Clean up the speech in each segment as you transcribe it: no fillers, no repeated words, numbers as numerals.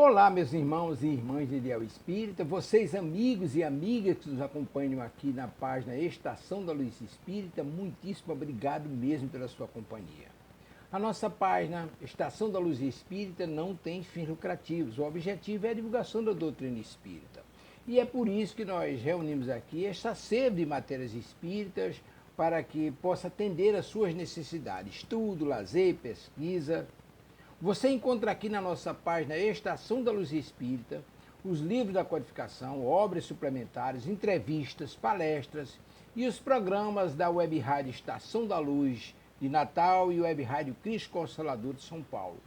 Olá, meus irmãos e irmãs de Ideal Espírita, vocês amigos e amigas que nos acompanham aqui na página Estação da Luz Espírita, muitíssimo obrigado mesmo pela sua companhia. A nossa página Estação da Luz Espírita não tem fins lucrativos, o objetivo é a divulgação da doutrina espírita. E é por isso que nós reunimos aqui esta sede de matérias espíritas para que possa atender às suas necessidades, estudo, lazer, pesquisa. Você encontra aqui na nossa página Estação da Luz Espírita os livros da codificação, obras suplementares, entrevistas, palestras e os programas da Web Rádio Estação da Luz de Natal e Web Rádio Cristo Consolador de São Paulo.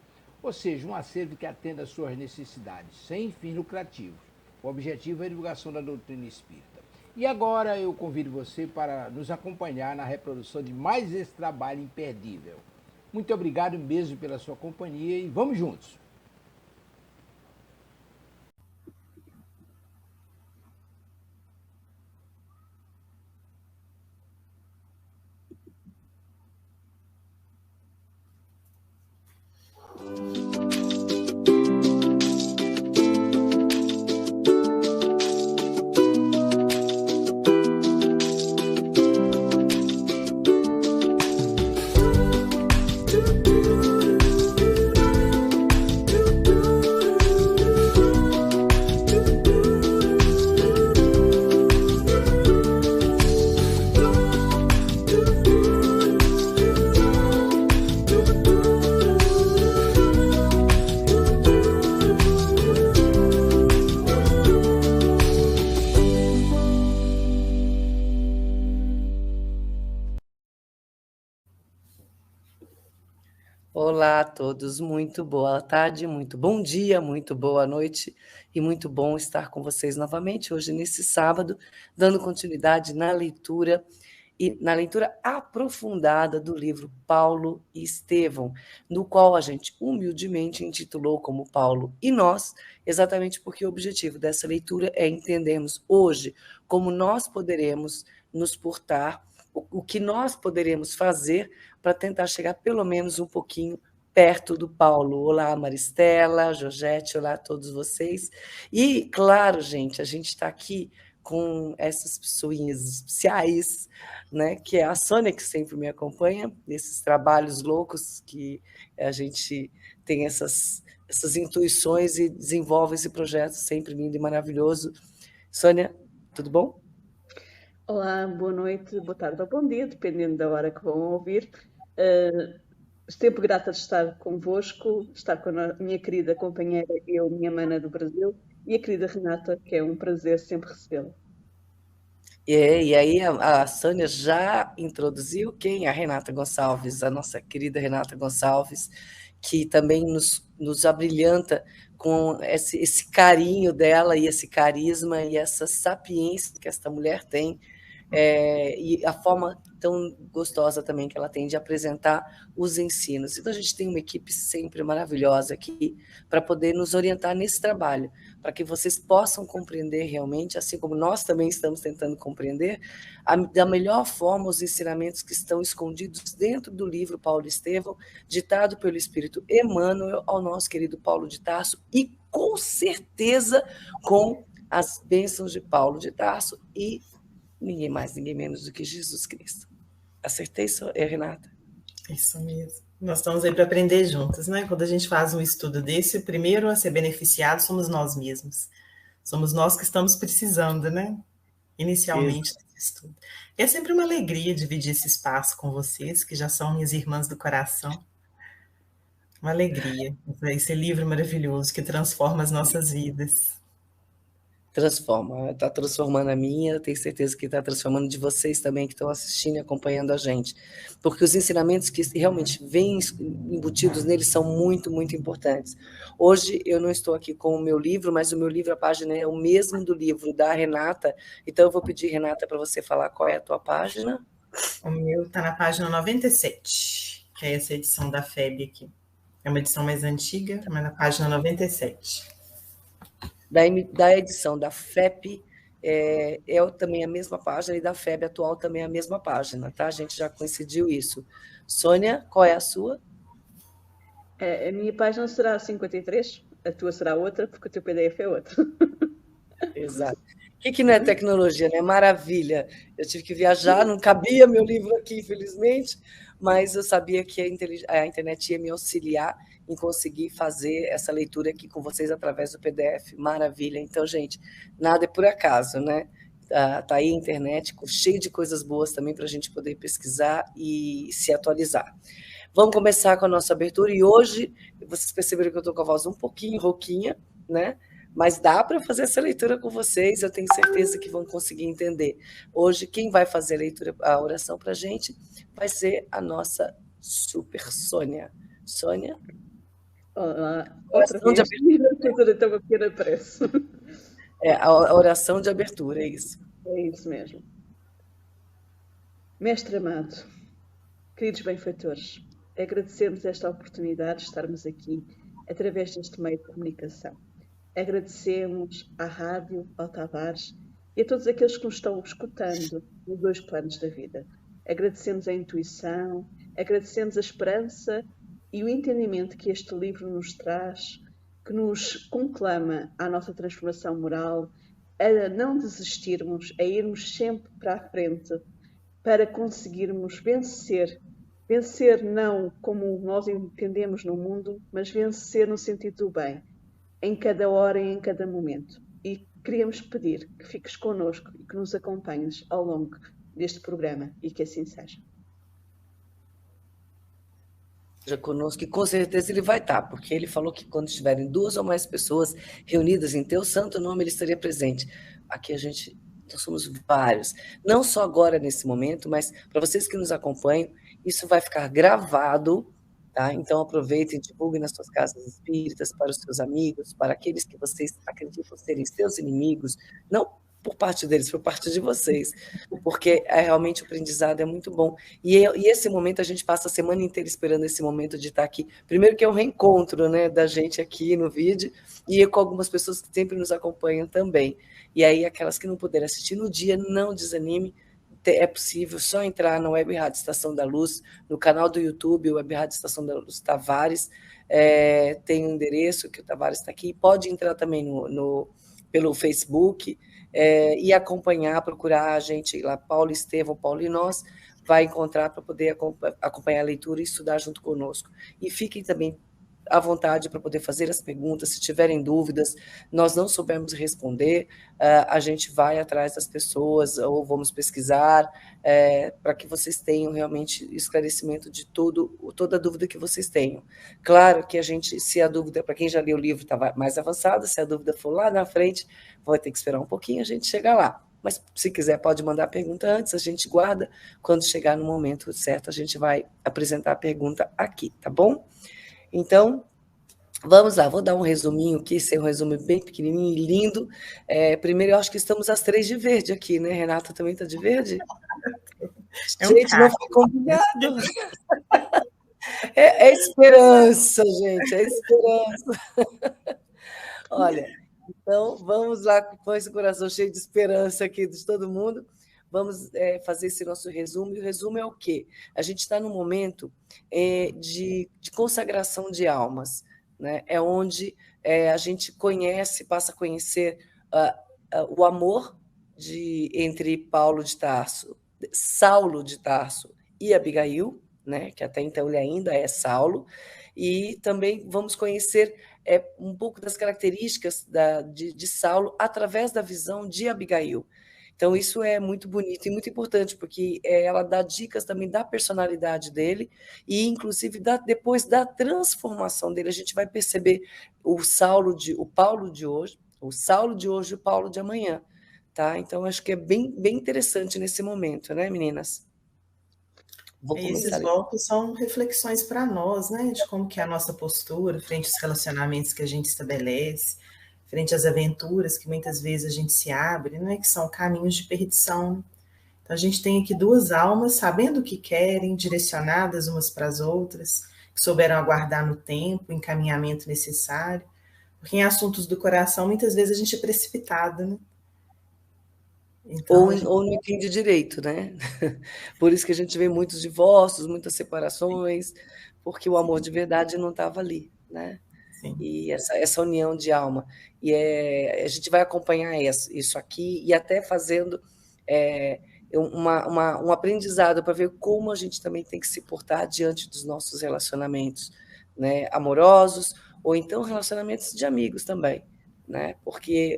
Ou seja, um acervo que atenda às suas necessidades, sem fins lucrativos. O objetivo é a divulgação da doutrina espírita. E agora eu convido você para nos acompanhar na reprodução de mais esse trabalho imperdível. Muito obrigado mesmo pela sua companhia e vamos juntos! Olá a todos, muito boa tarde, muito bom dia, muito boa noite e muito bom estar com vocês novamente hoje nesse sábado, dando continuidade na leitura e na leitura aprofundada do livro Paulo e Estevão, no qual a gente humildemente intitulou como Paulo e Nós, exatamente porque o objetivo dessa leitura é entendermos hoje como nós poderemos nos portar, o que nós poderemos fazer para tentar chegar pelo menos um pouquinho perto do Paulo. Olá, Maristela, Georgette, olá a todos vocês. E, claro, gente, a gente está aqui com essas pessoinhas especiais, né, que é a Sônia, que sempre me acompanha, nesses trabalhos loucos que a gente tem essas intuições e desenvolve esse projeto sempre lindo e maravilhoso. Sônia, tudo bom? Olá, boa noite, boa tarde ou bom dia, dependendo da hora que vão ouvir. Sempre grata de estar convosco, estar com a minha querida companheira, minha mana do Brasil, e a querida Renata, que é um prazer sempre recebê-la. E aí a Sônia já introduziu quem? A Renata Gonçalves, a nossa querida Renata Gonçalves, que também nos abrilhanta com esse carinho dela e esse carisma e essa sapiência que esta mulher tem, e a forma tão gostosa também que ela tem de apresentar os ensinos. Então, a gente tem uma equipe sempre maravilhosa aqui para poder nos orientar nesse trabalho, para que vocês possam compreender realmente, assim como nós também estamos tentando compreender, da melhor forma os ensinamentos que estão escondidos dentro do livro Paulo e Estevão, ditado pelo Espírito Emmanuel ao nosso querido Paulo de Tarso, e com certeza com as bênçãos de Paulo de Tarso e ninguém mais, ninguém menos do que Jesus Cristo. Acertei isso, Renata? Isso mesmo. Nós estamos aí para aprender juntos, né? Quando a gente faz um estudo desse, o primeiro a ser beneficiado somos nós mesmos. Somos nós que estamos precisando, né? Inicialmente, desse estudo. E é sempre uma alegria dividir esse espaço com vocês, que já são minhas irmãs do coração. Uma alegria. Esse livro maravilhoso que transforma as nossas vidas. Transforma, está transformando a minha, tenho certeza que está transformando de vocês também, que estão assistindo e acompanhando a gente, porque os ensinamentos que realmente vêm embutidos neles são muito, muito importantes. Hoje eu não estou aqui com o meu livro, mas o meu livro, a página é o mesmo do livro da Renata, então eu vou pedir, Renata, para você falar qual é a tua página. O meu está na página 97, que é essa edição da FEB aqui. É uma edição mais antiga, mas na página 97. Da edição da FEP, é também a mesma página, e da FEB atual também a mesma página, tá? A gente já coincidiu isso. Sônia, qual é a sua? A minha página será 53, a tua será outra, porque o teu PDF é outro. Exato. O que não é tecnologia, né? Maravilha. Eu tive que viajar, não cabia meu livro aqui, infelizmente, mas eu sabia que a internet ia me auxiliar em conseguir fazer essa leitura aqui com vocês através do PDF. Maravilha. Então, gente, nada é por acaso, né? Tá aí a internet, cheio de coisas boas também para a gente poder pesquisar e se atualizar. Vamos começar com a nossa abertura, e hoje, vocês perceberam que eu estou com a voz um pouquinho rouquinha, né? Mas dá para fazer essa leitura com vocês, eu tenho certeza que vão conseguir entender. Hoje, quem vai fazer a oração para a gente vai ser a nossa super Sônia. Sônia? Olá, outra vez, então uma pequena pressa. A oração de abertura, é isso. É isso mesmo. Mestre amado, queridos benfeitores, agradecemos esta oportunidade de estarmos aqui através deste meio de comunicação. Agradecemos à rádio, ao Tavares e a todos aqueles que nos estão escutando nos dois planos da vida. Agradecemos a intuição, agradecemos a esperança e o entendimento que este livro nos traz, que nos conclama à nossa transformação moral, a não desistirmos, a irmos sempre para a frente, para conseguirmos vencer. Vencer não como nós entendemos no mundo, mas vencer no sentido do bem, em cada hora e em cada momento. E queríamos pedir que fiques connosco e que nos acompanhes ao longo deste programa, e que assim seja. Seja conosco, e com certeza ele vai estar, porque ele falou que quando estiverem 2 ou mais pessoas reunidas em teu santo nome, ele estaria presente. Aqui nós somos vários, não só agora nesse momento, mas para vocês que nos acompanham, isso vai ficar gravado, tá? Então aproveitem e divulguem nas suas casas espíritas, para os seus amigos, para aqueles que vocês acreditam serem seus inimigos, não por parte deles, por parte de vocês, porque realmente o aprendizado é muito bom. E esse momento, a gente passa a semana inteira esperando esse momento de estar aqui. Primeiro que é um reencontro, né, da gente aqui no vídeo, e com algumas pessoas que sempre nos acompanham também. E aí, aquelas que não puderam assistir no dia, não desanime, é possível só entrar na Web Rádio Estação da Luz, no canal do YouTube, Web Rádio Estação da Luz Tavares, tem um endereço que o Tavares está aqui, pode entrar também pelo Facebook, e acompanhar, procurar a gente lá, Paulo Estevão, Paulo e nós, vai encontrar para poder acompanhar a leitura e estudar junto conosco. E fiquem também à vontade para poder fazer as perguntas, se tiverem dúvidas, nós não soubermos responder, a gente vai atrás das pessoas, ou vamos pesquisar, para que vocês tenham realmente esclarecimento de toda a dúvida que vocês tenham. Claro que se a dúvida, para quem já leu o livro, está mais avançada, se a dúvida for lá na frente, vai ter que esperar um pouquinho, a gente chega lá. Mas, se quiser, pode mandar a pergunta antes, a gente guarda, quando chegar no momento certo, a gente vai apresentar a pergunta aqui, tá bom? Então, vamos lá, vou dar um resuminho aqui, esse é um resumo bem pequenininho e lindo. Primeiro, eu acho que estamos as 3 de verde aqui, né? Renata também está de verde? Gente, não foi combinado. É esperança, gente, é esperança. Olha, então, vamos lá com esse coração cheio de esperança aqui de todo mundo. Vamos fazer esse nosso resumo, e o resumo é o quê? A gente está num momento de consagração de almas, né? É onde a gente passa a conhecer o amor entre Paulo de Tarso, Saulo de Tarso e Abigail, né? Que até então ele ainda é Saulo, e também vamos conhecer um pouco das características de Saulo através da visão de Abigail. Então, isso é muito bonito e muito importante, porque ela dá dicas também da personalidade dele, e, inclusive, depois da transformação dele, a gente vai perceber o Paulo de hoje, o Saulo de hoje e o Paulo de amanhã. Tá? Então, acho que é bem, bem interessante nesse momento, né, meninas? Esses golpes são reflexões para nós, né, de como que é a nossa postura frente aos relacionamentos que a gente estabelece, frente às aventuras que muitas vezes a gente se abre, né, que são caminhos de perdição. Então, a gente tem aqui 2 almas, sabendo o que querem, direcionadas umas para as outras, que souberam aguardar no tempo, o encaminhamento necessário, porque em assuntos do coração, muitas vezes a gente é precipitado, né? Então, ou não entende direito, né? Por isso que a gente vê muitos divórcios, muitas separações, porque o amor de verdade não estava ali, né? E essa união de alma. E a gente vai acompanhar isso aqui e até fazendo um aprendizado para ver como a gente também tem que se portar diante dos nossos relacionamentos, né, amorosos, ou então relacionamentos de amigos também, né, porque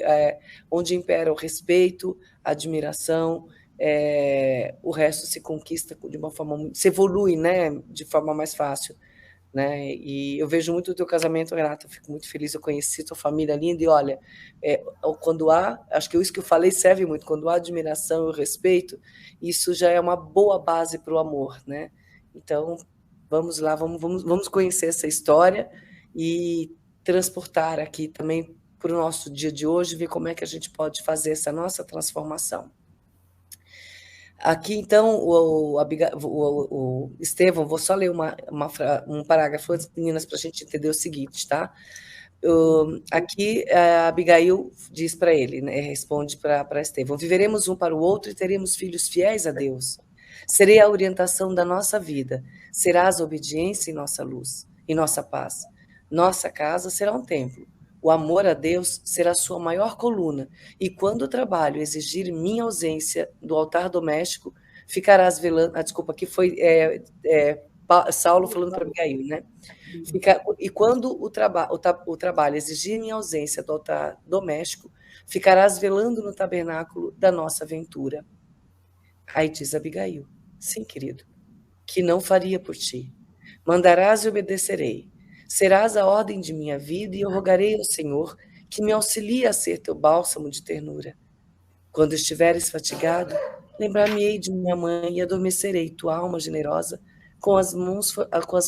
onde impera o respeito, a admiração, o resto se conquista de uma forma, se evolui, né, de forma mais fácil. Né? E eu vejo muito o teu casamento, Renata, eu fico muito feliz, eu conheci tua família linda, e olha, quando acho que isso que eu falei serve muito, quando há admiração e o respeito, isso já é uma boa base para o amor, né? Então, vamos lá, vamos conhecer essa história e transportar aqui também para o nosso dia de hoje, ver como é que a gente pode fazer essa nossa transformação. Aqui, então, o Estevão, vou só ler um parágrafo antes, meninas, para a gente entender o seguinte, tá? Aqui, a Abigail diz para ele, né, responde para Estevão: viveremos um para o outro e teremos filhos fiéis a Deus. Serei a orientação da nossa vida, serás a obediência em nossa luz, em nossa paz. Nossa casa será um templo. O amor a Deus será sua maior coluna, e quando o trabalho exigir minha ausência do altar doméstico, ficarás velando. Desculpa, aqui foi Saulo falando para Abigail, né? E quando o trabalho exigir minha ausência do altar doméstico, ficarás velando no tabernáculo da nossa aventura. Aí diz Abigail: sim, querido, que não faria por ti. Mandarás e obedecerei. Serás a ordem de minha vida, e eu rogarei ao Senhor que me auxilie a ser teu bálsamo de ternura. Quando estiveres fatigado, lembrar-me-ei de minha mãe e adormecerei tua alma generosa com as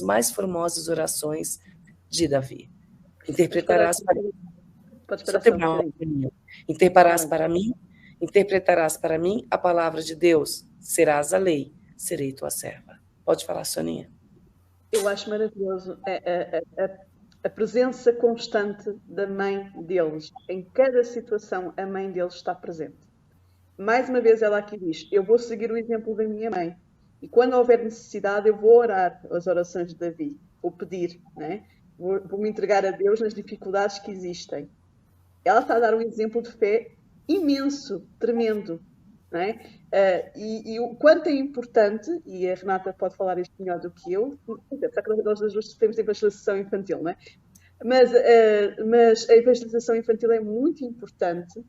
mais formosas orações de Davi. Interpretarás para mim a palavra de Deus, serás a lei, serei tua serva. Pode falar, Soninha. Eu acho maravilhoso a presença constante da mãe deles. Em cada situação, a mãe deles está presente. Mais uma vez, ela aqui diz: eu vou seguir o exemplo da minha mãe. E quando houver necessidade, eu vou orar as orações de Davi. Vou pedir, né? Vou me entregar a Deus nas dificuldades que existem. Ela está a dar um exemplo de fé imenso, tremendo. Não é? E o quanto é importante, e a Renata pode falar isto melhor do que eu, apesar que nós as duas temos evangelização infantil, não é? Mas a evangelização infantil é muito importante,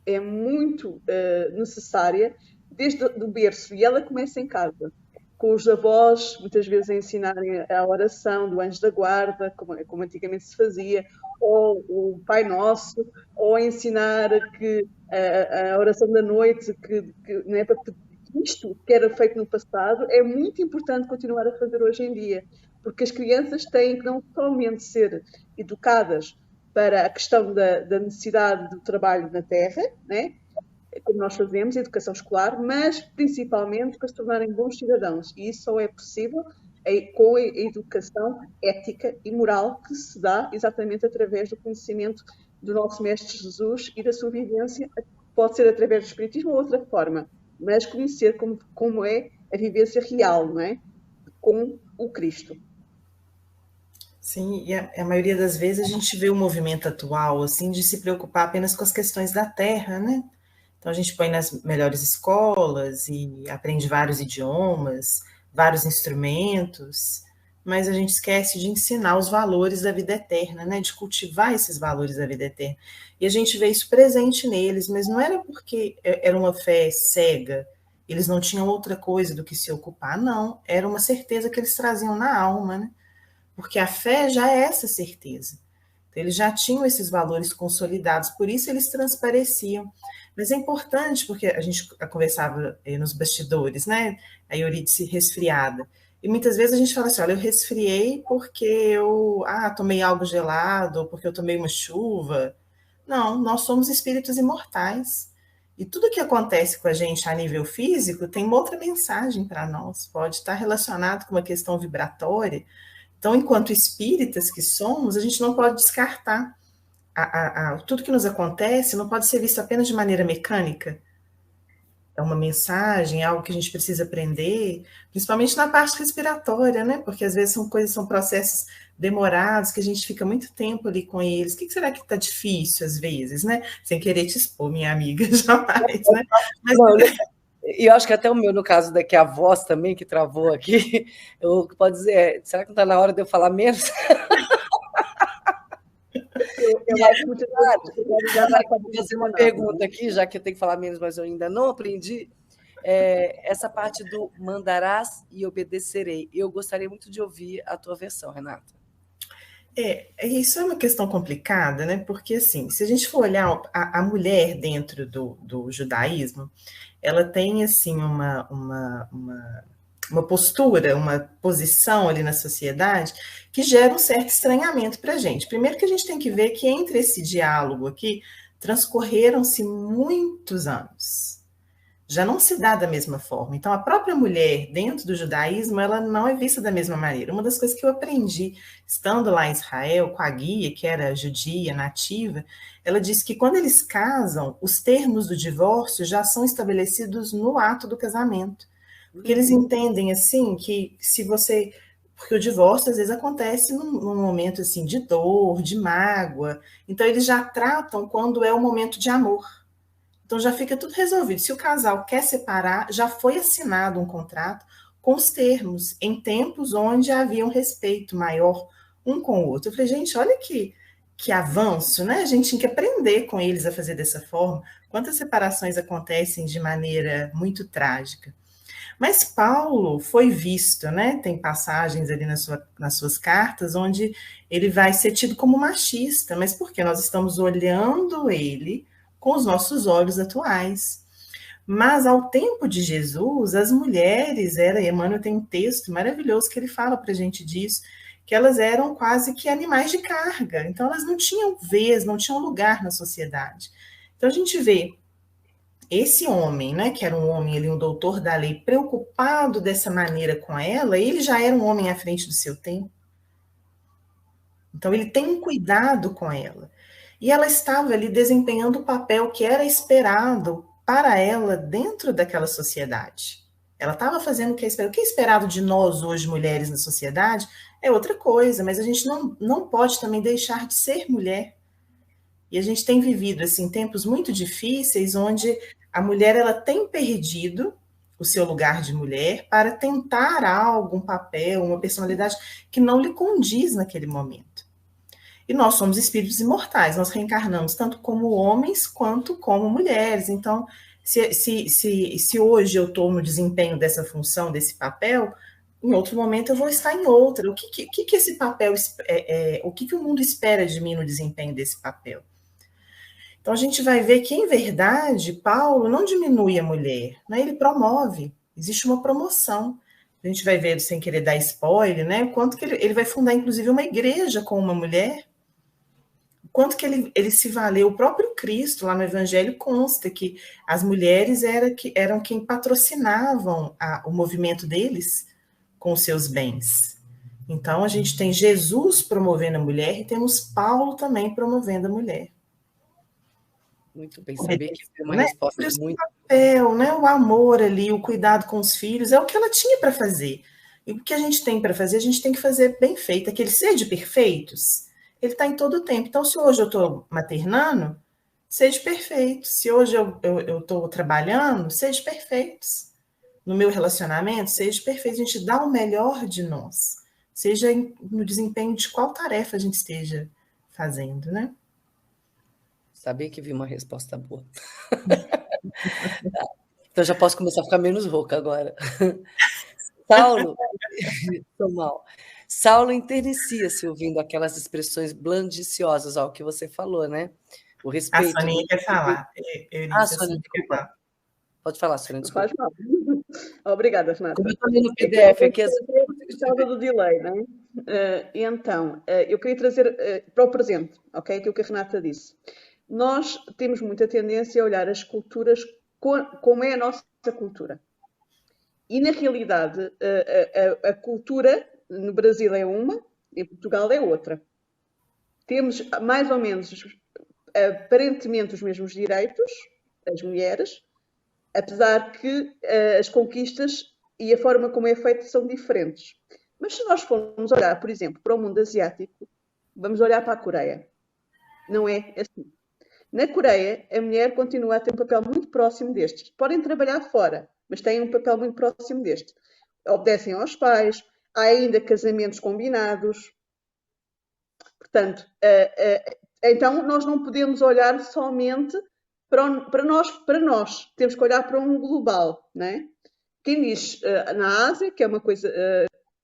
é muito necessária, desde o berço, e ela começa em casa, com os avós, muitas vezes a ensinarem a oração do anjo da guarda, como antigamente se fazia, ou o Pai Nosso, ou a ensinar a oração da noite, que não é para isto que era feito no passado, é muito importante continuar a fazer hoje em dia, porque as crianças têm que não somente ser educadas para a questão da necessidade do trabalho na terra, né? Como nós fazemos, a educação escolar, mas principalmente para se tornarem bons cidadãos. E isso só é possível com a educação ética e moral que se dá exatamente através do conhecimento do nosso Mestre Jesus e da sua vivência. Pode ser através do Espiritismo ou outra forma, mas conhecer como é a vivência real, não é? Com o Cristo. Sim, e a maioria das vezes a gente vê o movimento atual assim de se preocupar apenas com as questões da terra, né? Então a gente põe nas melhores escolas e aprende vários idiomas, vários instrumentos, mas a gente esquece de ensinar os valores da vida eterna, né? De cultivar esses valores da vida eterna. E a gente vê isso presente neles, mas não era porque era uma fé cega, eles não tinham outra coisa do que se ocupar, não. Era uma certeza que eles traziam na alma, né? Porque a fé já é essa certeza. Então, eles já tinham esses valores consolidados, por isso eles transpareciam. Mas é importante, porque a gente conversava nos bastidores, né? A Euridice resfriada. E muitas vezes a gente fala assim: olha, eu resfriei porque eu tomei algo gelado, ou porque eu tomei uma chuva. Não, nós somos espíritos imortais. E tudo que acontece com a gente a nível físico tem uma outra mensagem para nós. Pode estar relacionado com uma questão vibratória. Então, enquanto espíritas que somos, a gente não pode descartar. Tudo que nos acontece não pode ser visto apenas de maneira mecânica. uma mensagem, é algo que a gente precisa aprender, principalmente na parte respiratória, né? Porque às vezes são processos demorados, que a gente fica muito tempo ali com eles. O que será que está difícil às vezes, né? Sem querer te expor, minha amiga, jamais, né? Mas... E eu acho que até o meu, no caso daqui, a voz também, que travou aqui, eu pode dizer, será que não está na hora de eu falar menos? Eu acho muito claro. Vou fazer uma pergunta aqui, já que eu tenho que falar menos, mas eu ainda não aprendi. Essa parte do mandarás e obedecerei. Eu gostaria muito de ouvir a tua versão, Renata. Isso é uma questão complicada, né? Porque, assim, se a gente for olhar a mulher dentro do judaísmo, ela tem, assim, uma postura, uma posição ali na sociedade que gera um certo estranhamento para a gente. Primeiro que a gente tem que ver que entre esse diálogo aqui transcorreram-se muitos anos. Já não se dá da mesma forma. Então, a própria mulher, dentro do judaísmo, ela não é vista da mesma maneira. Uma das coisas que eu aprendi, estando lá em Israel, com a guia, que era judia, nativa, ela disse que quando eles casam, os termos do divórcio já são estabelecidos no ato do casamento. Porque eles entendem, assim, que se você... Porque o divórcio, às vezes, acontece num momento, assim, de dor, de mágoa. Então, eles já tratam quando é o momento de amor. Então, já fica tudo resolvido. Se o casal quer separar, já foi assinado um contrato com os termos, em tempos onde havia um respeito maior um com o outro. Eu falei, gente, olha que avanço, né? A gente tinha que aprender com eles a fazer dessa forma. Quantas separações acontecem de maneira muito trágica. Mas Paulo foi visto, né? Tem passagens ali nas suas cartas onde ele vai ser tido como machista. Mas por quê? Nós estamos olhando ele com os nossos olhos atuais. Mas ao tempo de Jesus, as mulheres, Emmanuel tem um texto maravilhoso que ele fala para a gente disso, que elas eram quase que animais de carga. Então elas não tinham vez, não tinham lugar na sociedade. Então a gente vê esse homem, né, que era um homem, ele um doutor da lei, preocupado dessa maneira com ela, ele já era um homem à frente do seu tempo. Então ele tem um cuidado com ela. E ela estava ali desempenhando o papel que era esperado para ela dentro daquela sociedade. Ela estava fazendo o que é esperado. O que é esperado de nós hoje, mulheres, na sociedade, é outra coisa, mas a gente não pode também deixar de ser mulher. E a gente tem vivido assim, tempos muito difíceis, onde a mulher ela tem perdido o seu lugar de mulher para tentar algo, um papel, uma personalidade que não lhe condiz naquele momento. E nós somos espíritos imortais, nós reencarnamos tanto como homens quanto como mulheres. Então, se hoje eu estou no desempenho dessa função, desse papel, em outro momento eu vou estar em outra. O que esse papel, o que o mundo espera de mim no desempenho desse papel? Então, a gente vai ver que, em verdade, Paulo não diminui a mulher, né? Ele promove, existe uma promoção. A gente vai ver, sem querer dar spoiler, né? Quanto que ele vai fundar, inclusive, uma igreja com uma mulher. Quanto que ele se valeu, o próprio Cristo, lá no Evangelho, consta que as mulheres eram quem patrocinavam o movimento deles com os seus bens. Então, a gente tem Jesus promovendo a mulher e temos Paulo também promovendo a mulher. Muito bem, saber que foi uma né? resposta muito... papel, né? O amor ali, o cuidado com os filhos, é o que ela tinha para fazer. E o que a gente tem para fazer, a gente tem que fazer bem feito. Aquele seja perfeitos, ele está em todo o tempo. Então, se hoje eu estou maternando, seja perfeito. Se hoje eu estou trabalhando, seja perfeitos. No meu relacionamento, seja perfeito. A gente dá o melhor de nós. Seja no desempenho de qual tarefa a gente esteja fazendo, né? Sabia que vi uma resposta boa. Então já posso começar a ficar menos rouca agora. Saulo, estou mal. Saulo enternecia-se ouvindo aquelas expressões blandiciosas, ao que você falou, né? O respeito. A Soninha quer falar. Sônia, desculpa. Pode falar, Sônia, desculpa. Faz mal. Obrigada, Renata. Como eu estou lendo o PDF aqui... Por causa do delay, não é? Então, eu queria trazer para o presente, ok? Aquilo que a Renata disse. Nós temos muita tendência a olhar as culturas como é a nossa cultura. E, na realidade, a cultura no Brasil é uma, em Portugal é outra. Temos, mais ou menos, aparentemente os mesmos direitos, as mulheres, apesar que as conquistas e a forma como é feita são diferentes. Mas se nós formos olhar, por exemplo, para o mundo asiático, vamos olhar para a Coreia. Não é assim. Na Coreia, a mulher continua a ter um papel muito próximo destes. Podem trabalhar fora, mas têm um papel muito próximo deste. Obedecem aos pais, há ainda casamentos combinados. Portanto, então nós não podemos olhar somente para nós. Temos que olhar para um global, não é? Quem diz na Ásia, que é uma coisa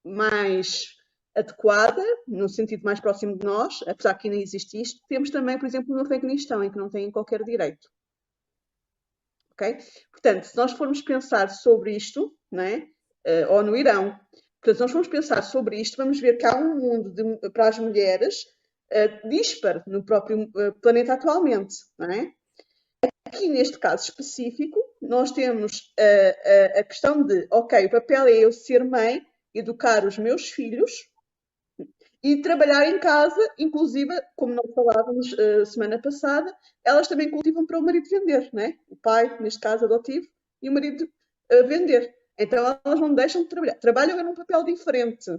mais adequada, no sentido mais próximo de nós, apesar que ainda existe isto, temos também, por exemplo, no Afeganistão, em que não têm qualquer direito. Okay? Portanto, se nós formos pensar sobre isto, não é? Ou no Irão, portanto, se nós formos pensar sobre isto, vamos ver que há um mundo para as mulheres dispar no próprio planeta atualmente, não é? Aqui, neste caso específico, nós temos a questão de, ok, o papel é eu ser mãe, educar os meus filhos e trabalhar em casa, inclusive, como nós falávamos semana passada, elas também cultivam para o marido vender, não é? O pai, neste caso adotivo, e o marido vender. Então elas não deixam de trabalhar. Trabalham num papel diferente,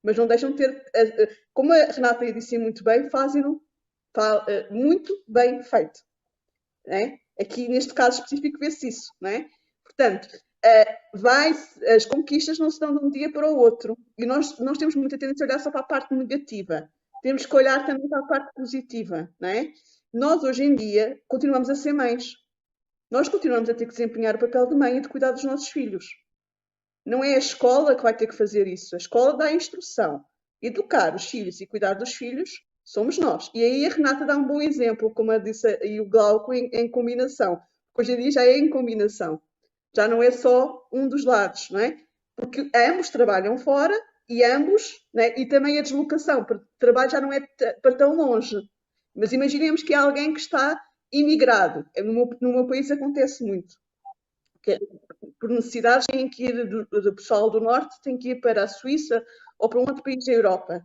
mas não deixam de ter, como a Renata disse muito bem, fazem-no muito bem feito. Não é? Aqui, neste caso específico, vê-se isso, não é? Portanto, as conquistas não se dão de um dia para o outro. E nós temos muita tendência a olhar só para a parte negativa. Temos que olhar também para a parte positiva, não é? Nós, hoje em dia, continuamos a ser mães. Nós continuamos a ter que desempenhar o papel de mãe e de cuidar dos nossos filhos. Não é a escola que vai ter que fazer isso. A escola dá a instrução. Educar os filhos e cuidar dos filhos somos nós. E aí a Renata dá um bom exemplo, como eu disse, e o Glauco em combinação. Hoje em dia já é em combinação. Já não é só um dos lados, não é? Porque ambos trabalham fora e ambos, né? E também a deslocação, porque o trabalho já não é para tão longe. Mas imaginemos que há alguém que está imigrado. No meu país acontece muito. Que, por necessidades, têm que ir do pessoal do Norte, tem que ir para a Suíça ou para um outro país da Europa.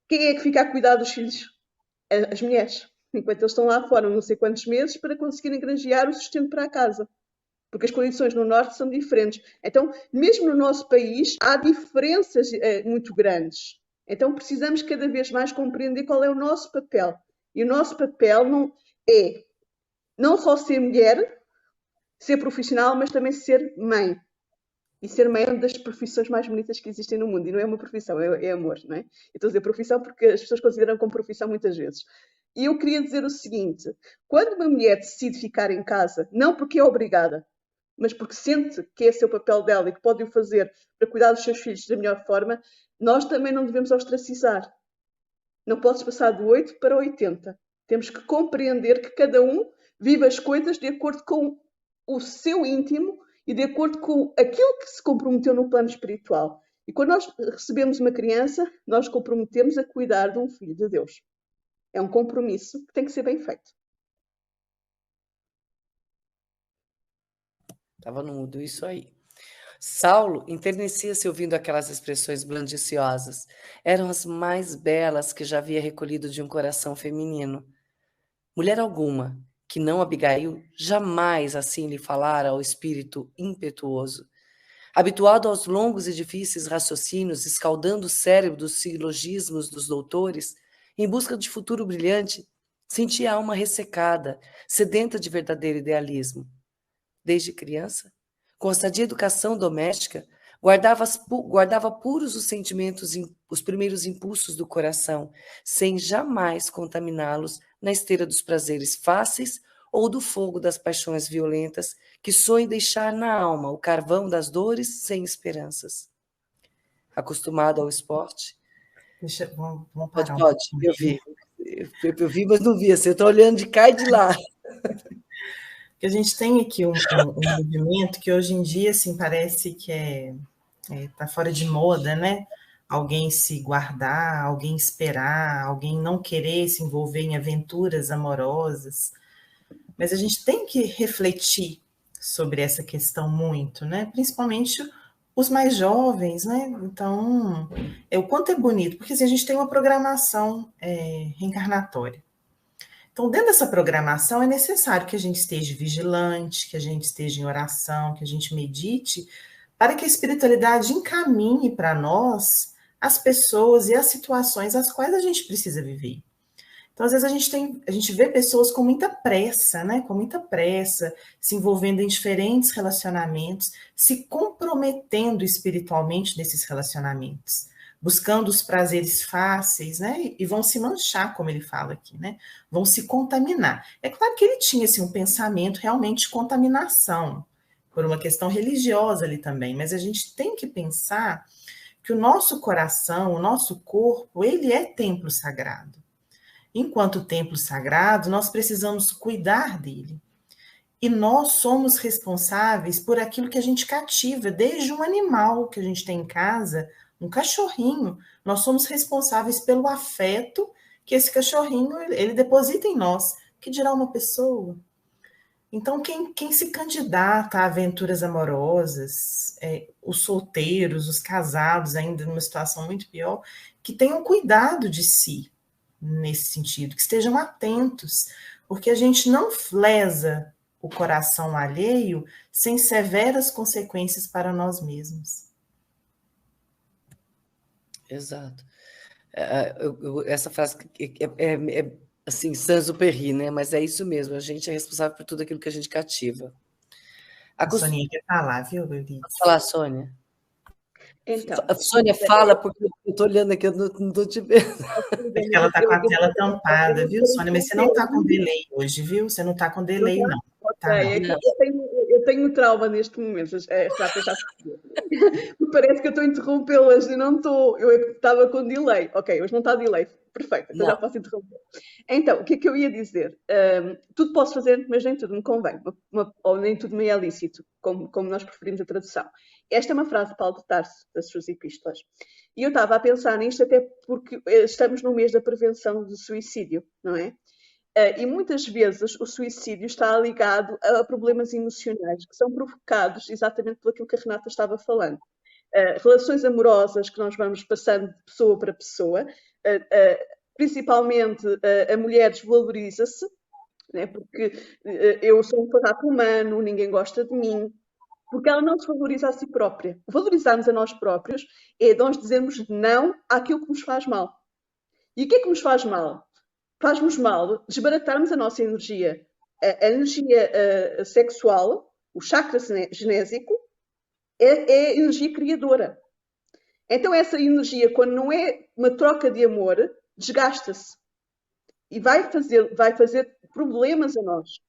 Quem é que fica a cuidar dos filhos? As mulheres. Enquanto eles estão lá fora não sei quantos meses para conseguirem granjear o sustento para a casa. Porque as condições no Norte são diferentes. Então, mesmo no nosso país, há diferenças muito grandes. Então, precisamos cada vez mais compreender qual é o nosso papel. E o nosso papel não só ser mulher, ser profissional, mas também ser mãe. E ser mãe é uma das profissões mais bonitas que existem no mundo. E não é uma profissão, é amor, não é? Eu estou a dizer profissão porque as pessoas consideram como profissão muitas vezes. E eu queria dizer o seguinte: quando uma mulher decide ficar em casa, não porque é obrigada, mas porque sente que é seu papel dela e que pode o fazer para cuidar dos seus filhos da melhor forma, nós também não devemos ostracizar. Não podes passar do 8 para 80. Temos que compreender que cada um vive as coisas de acordo com o seu íntimo e de acordo com aquilo que se comprometeu no plano espiritual. E quando nós recebemos uma criança, nós comprometemos a cuidar de um filho de Deus. É um compromisso que tem que ser bem feito. Estava no mudo isso aí. Saulo enternecia-se ouvindo aquelas expressões blandiciosas. Eram as mais belas que já havia recolhido de um coração feminino. Mulher alguma, que não Abigail, jamais assim lhe falara ao espírito impetuoso. Habituado aos longos e difíceis raciocínios, escaldando o cérebro dos silogismos dos doutores, em busca de futuro brilhante, sentia a alma ressecada, sedenta de verdadeiro idealismo. Desde criança, com a sadia educação doméstica, guardava puros os sentimentos, os primeiros impulsos do coração, sem jamais contaminá-los na esteira dos prazeres fáceis ou do fogo das paixões violentas que sonham deixar na alma o carvão das dores sem esperanças. Acostumado ao esporte... Vamos parar Pode, eu vi. Eu vi, mas não vi. Você está olhando de cá e de lá. A gente tem aqui um movimento que hoje em dia assim, parece que tá fora de moda, né? Alguém se guardar, alguém esperar, alguém não querer se envolver em aventuras amorosas. Mas a gente tem que refletir sobre essa questão muito, né? Principalmente os mais jovens, né? Então, o quanto é bonito, porque assim, a gente tem uma programação reencarnatória. Então, dentro dessa programação, é necessário que a gente esteja vigilante, que a gente esteja em oração, que a gente medite, para que a espiritualidade encaminhe para nós as pessoas e as situações às quais a gente precisa viver. Então, às vezes, a gente vê pessoas com muita pressa, né? Com muita pressa, se envolvendo em diferentes relacionamentos, se comprometendo espiritualmente nesses relacionamentos, buscando os prazeres fáceis, né? E vão se manchar, como ele fala aqui, né? Vão se contaminar. É claro que ele tinha assim, um pensamento realmente de contaminação, por uma questão religiosa ali também, mas a gente tem que pensar que o nosso coração, o nosso corpo, ele é templo sagrado. Enquanto templo sagrado, nós precisamos cuidar dele. E nós somos responsáveis por aquilo que a gente cativa, desde um animal que a gente tem em casa, um cachorrinho. Nós somos responsáveis pelo afeto que esse cachorrinho ele deposita em nós, que dirá uma pessoa. Então, quem se candidata a aventuras amorosas, os solteiros, os casados, ainda numa situação muito pior, que tenham cuidado de si, nesse sentido, que estejam atentos, porque a gente não lesa o coração alheio sem severas consequências para nós mesmos. Exato. Essa frase é assim, Saint-Exupéry, né? Mas é isso mesmo, a gente é responsável por tudo aquilo que a gente cativa. A Soninha quer falar, viu, Lilice? Pode falar, Sônia. Então, A Sônia fala, porque eu estou olhando aqui, eu não estou te vendo. É que ela está com a tela tampada, viu, Sônia? Mas você não está com delay hoje, viu? Você não está com delay, não. Tá, é que eu tenho trauma neste momento, já parece que eu estou a interrompê-las e não estou. Eu estava com delay. Ok, hoje não está delay. Perfeito, então já posso interromper. Então, o que é que eu ia dizer? Tudo posso fazer, mas nem tudo me convém, ou nem tudo me é lícito, como nós preferimos a tradução. Esta é uma frase de Paulo de Tarso, das suas epístolas. E eu estava a pensar nisto até porque estamos no mês da prevenção do suicídio, não é? E muitas vezes o suicídio está ligado a problemas emocionais que são provocados exatamente por aquilo que a Renata estava falando. Relações amorosas que nós vamos passando de pessoa para pessoa, principalmente a mulher desvaloriza-se, né, porque eu sou um farrapo humano, ninguém gosta de mim, porque ela não se valoriza a si própria. Valorizarmos a nós próprios é nós dizermos não àquilo que nos faz mal. E o que é que nos faz mal? Faz-nos mal desbaratarmos a nossa energia. A energia sexual, o chakra genésico, é energia criadora. Então essa energia, quando não é uma troca de amor, desgasta-se. E vai fazer problemas a nós.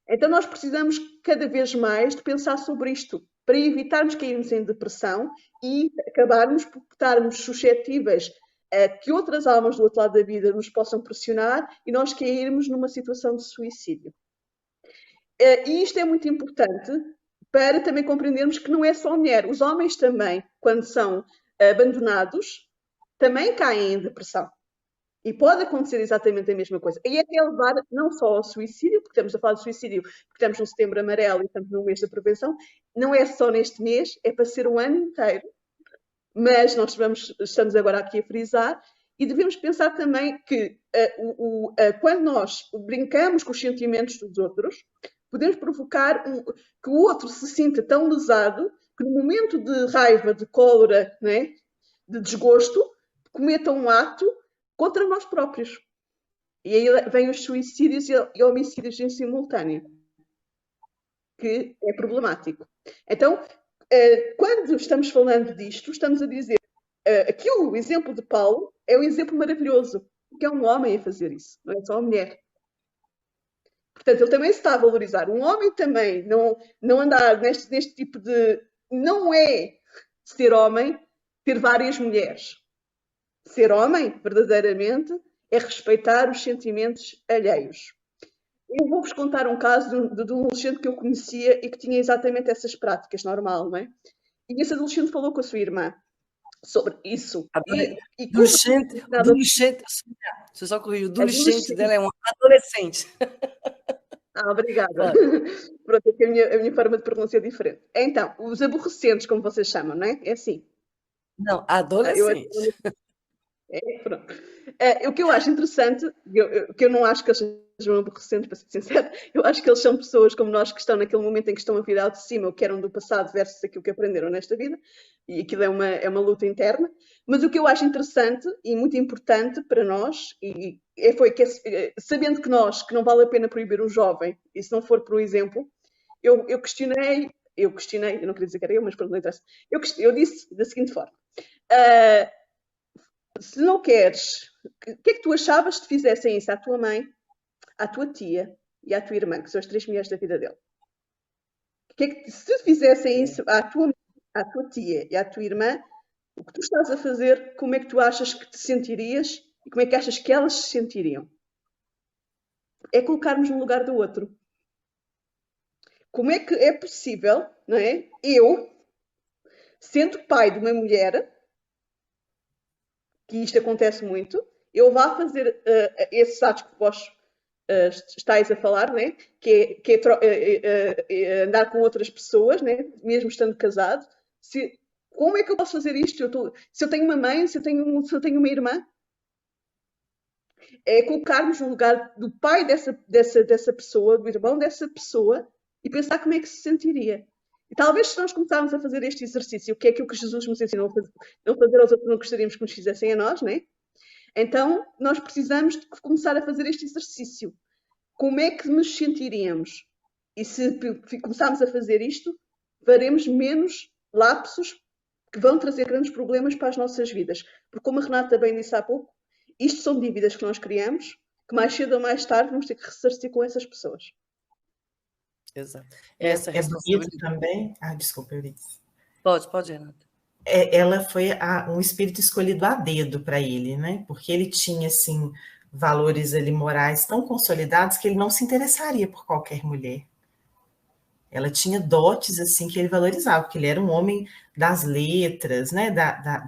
Então nós precisamos cada vez mais de pensar sobre isto, para evitarmos cairmos em depressão e acabarmos por estarmos suscetíveis a que outras almas do outro lado da vida nos possam pressionar e nós cairmos numa situação de suicídio. E isto é muito importante para também compreendermos que não é só a mulher. Os homens também, quando são abandonados, também caem em depressão. E pode acontecer exatamente a mesma coisa. E até levar não só ao suicídio, porque estamos a falar de suicídio, porque estamos no Setembro Amarelo e estamos no mês da prevenção, não é só neste mês, é para ser o ano inteiro. Mas nós estamos agora aqui a frisar e devemos pensar também que quando nós brincamos com os sentimentos dos outros, podemos provocar que o outro se sinta tão lesado que no momento de raiva, de cólera, né, de desgosto, cometa um ato contra nós próprios. E aí vêm os suicídios e homicídios em simultâneo, que é problemático. Então, quando estamos falando disto, estamos a dizer aqui o exemplo de Paulo é um exemplo maravilhoso, porque é um homem a fazer isso, não é só a mulher. Portanto, ele também se está a valorizar. Um homem também não andar neste tipo de... Não é ser homem ter várias mulheres. Ser homem, verdadeiramente, é respeitar os sentimentos alheios. Eu vou-vos contar um caso de um adolescente que eu conhecia e que tinha exatamente essas práticas, normal, não é? E esse adolescente falou com a sua irmã sobre isso. Adolescente, você só corrigiu, o adolescente dela é um adolescente. Obrigada. Pronto, é que a minha forma de pronunciar é diferente. Então, os aborrecentes, como vocês chamam, não é? É assim. Não, adolescente. Pronto. O que eu acho interessante, que eu não acho que eles sejam aborrecentes, para ser sincero, eu acho que eles são pessoas como nós que estão naquele momento em que estão a virar de cima o que eram do passado versus aquilo que aprenderam nesta vida, e aquilo é uma luta interna. Mas o que eu acho interessante e muito importante para nós, sabendo que não vale a pena proibir um jovem, e se não for por exemplo, eu questionei, eu não queria dizer que era eu, mas pronto, não interessa. Eu disse da seguinte forma: se não queres, o que é que tu achavas se fizessem isso à tua mãe, à tua tia e à tua irmã, que são as 3 mulheres da vida dele? Se fizessem isso à tua tia e à tua irmã, o que tu estás a fazer, como é que tu achas que te sentirias e como é que achas que elas se sentiriam? É colocarmos no lugar do outro. Como é que é possível, não é? Eu, sendo pai de uma mulher, que isto acontece muito, eu vá fazer esses atos que vós estáis a falar, né? que é andar com outras pessoas, né? Mesmo estando casado. Como é que eu posso fazer isto? Se eu tenho uma mãe, se eu tenho uma irmã, é colocarmos no lugar do pai dessa pessoa, do irmão dessa pessoa, e pensar como é que se sentiria. E talvez se nós começarmos a fazer este exercício, que é aquilo que Jesus nos ensinou a fazer, não fazer aos outros, não gostaríamos que nos fizessem a nós, né? Então, nós precisamos de começar a fazer este exercício. Como é que nos sentiríamos? E se começarmos a fazer isto, faremos menos lapsos que vão trazer grandes problemas para as nossas vidas. Porque, como a Renata bem disse há pouco, isto são dívidas que nós criamos, que mais cedo ou mais tarde vamos ter que ressarcir com essas pessoas. Exato. Essa bonito também. Desculpa, Euridice. Pode, Renata. Ela foi um espírito escolhido a dedo para ele, né? Porque ele tinha, assim, valores ali morais tão consolidados que ele não se interessaria por qualquer mulher. Ela tinha dotes, assim, que ele valorizava, porque ele era um homem das letras, né?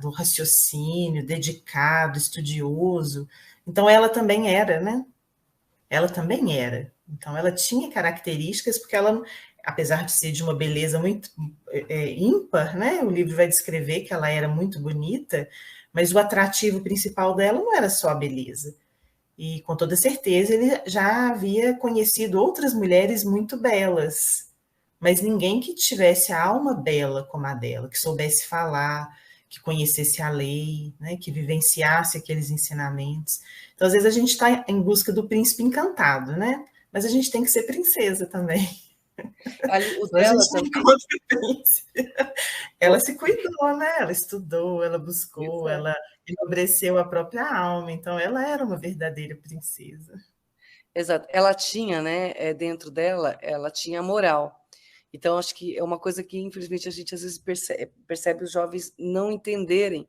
Do raciocínio, dedicado, estudioso. Então, ela também era, né? Ela também era. Então, ela tinha características, porque ela, apesar de ser de uma beleza muito ímpar, né? O livro vai descrever que ela era muito bonita, mas o atrativo principal dela não era só a beleza. E, com toda certeza, ele já havia conhecido outras mulheres muito belas, mas ninguém que tivesse a alma bela como a dela, que soubesse falar, que conhecesse a lei, né? Que vivenciasse aqueles ensinamentos. Então, às vezes, a gente está em busca do príncipe encantado, né? Mas a gente tem que ser princesa também. O dela também. Ela se cuidou, né? Ela estudou, ela buscou, ela enobreceu a própria alma. Então, ela era uma verdadeira princesa. Exato. Ela tinha, né, dentro dela, ela tinha moral. Então, acho que é uma coisa que, infelizmente, a gente às vezes percebe os jovens não entenderem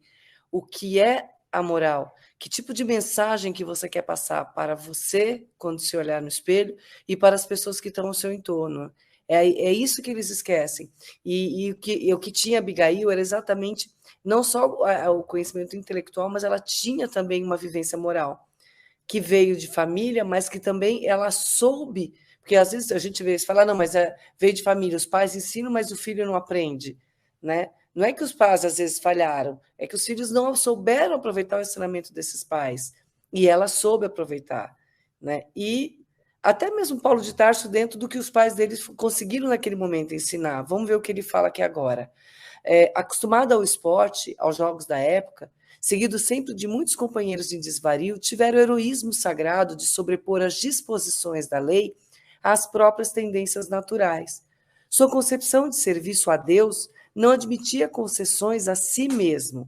o que é a moral. Que tipo de mensagem que você quer passar para você, quando se olhar no espelho, e para as pessoas que estão ao seu entorno. É isso que eles esquecem. E o que tinha Abigail era exatamente, não só o conhecimento intelectual, mas ela tinha também uma vivência moral, que veio de família, mas que também ela soube, porque às vezes a gente vê isso, fala, não, mas veio de família, os pais ensinam, mas o filho não aprende, né? Não é que os pais às vezes falharam, é que os filhos não souberam aproveitar o ensinamento desses pais, e ela soube aproveitar, né? E até mesmo Paulo de Tarso, dentro do que os pais deles conseguiram naquele momento ensinar. Vamos ver o que ele fala aqui agora. Acostumado ao esporte, aos jogos da época, seguido sempre de muitos companheiros de desvario, tiveram o heroísmo sagrado de sobrepor as disposições da lei às próprias tendências naturais. Sua concepção de serviço a Deus não admitia concessões a si mesmo.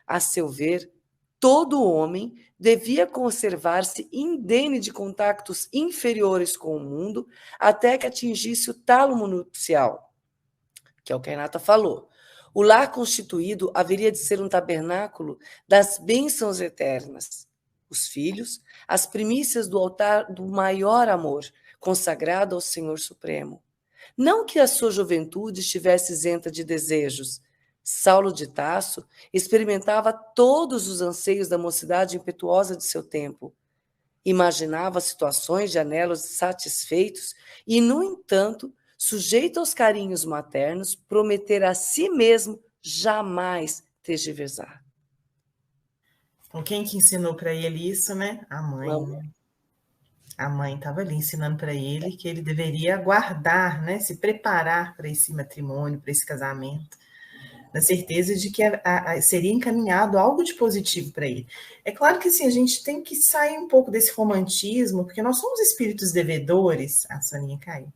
A seu ver, todo homem devia conservar-se indene de contactos inferiores com o mundo até que atingisse o tálamo nupcial, que é o que a Renata falou. O lar constituído haveria de ser um tabernáculo das bênçãos eternas. Os filhos, as primícias do altar do maior amor, consagrado ao Senhor Supremo. Não que a sua juventude estivesse isenta de desejos. Saulo de Tarso experimentava todos os anseios da mocidade impetuosa de seu tempo. Imaginava situações de anelos satisfeitos e, no entanto, sujeito aos carinhos maternos, prometer a si mesmo jamais tergiversar. Quem que ensinou para ele isso, né? A mãe. Não. A mãe estava ali ensinando para ele que ele deveria aguardar, né? Se preparar para esse matrimônio, para esse casamento, na certeza de que seria encaminhado algo de positivo para ele. É claro que assim, a gente tem que sair um pouco desse romantismo, porque nós somos espíritos devedores. A Soninha caiu.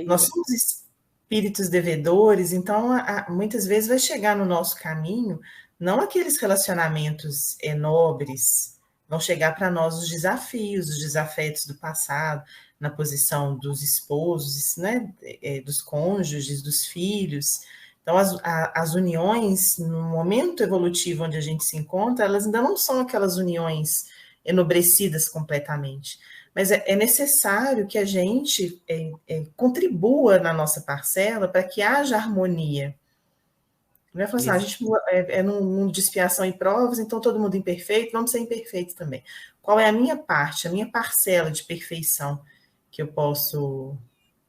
Nós somos espíritos devedores, então muitas vezes vai chegar no nosso caminho não aqueles relacionamentos nobres, vão chegar para nós os desafios, os desafetos do passado, na posição dos esposos, né, dos cônjuges, dos filhos. Então, as uniões, no momento evolutivo onde a gente se encontra, elas ainda não são aquelas uniões enobrecidas completamente. Mas é necessário que a gente contribua na nossa parcela para que haja harmonia. Não é falar assim, a gente é num mundo de expiação e provas, então todo mundo imperfeito, vamos ser imperfeitos também. Qual é a minha parte, a minha parcela de perfeição que eu posso,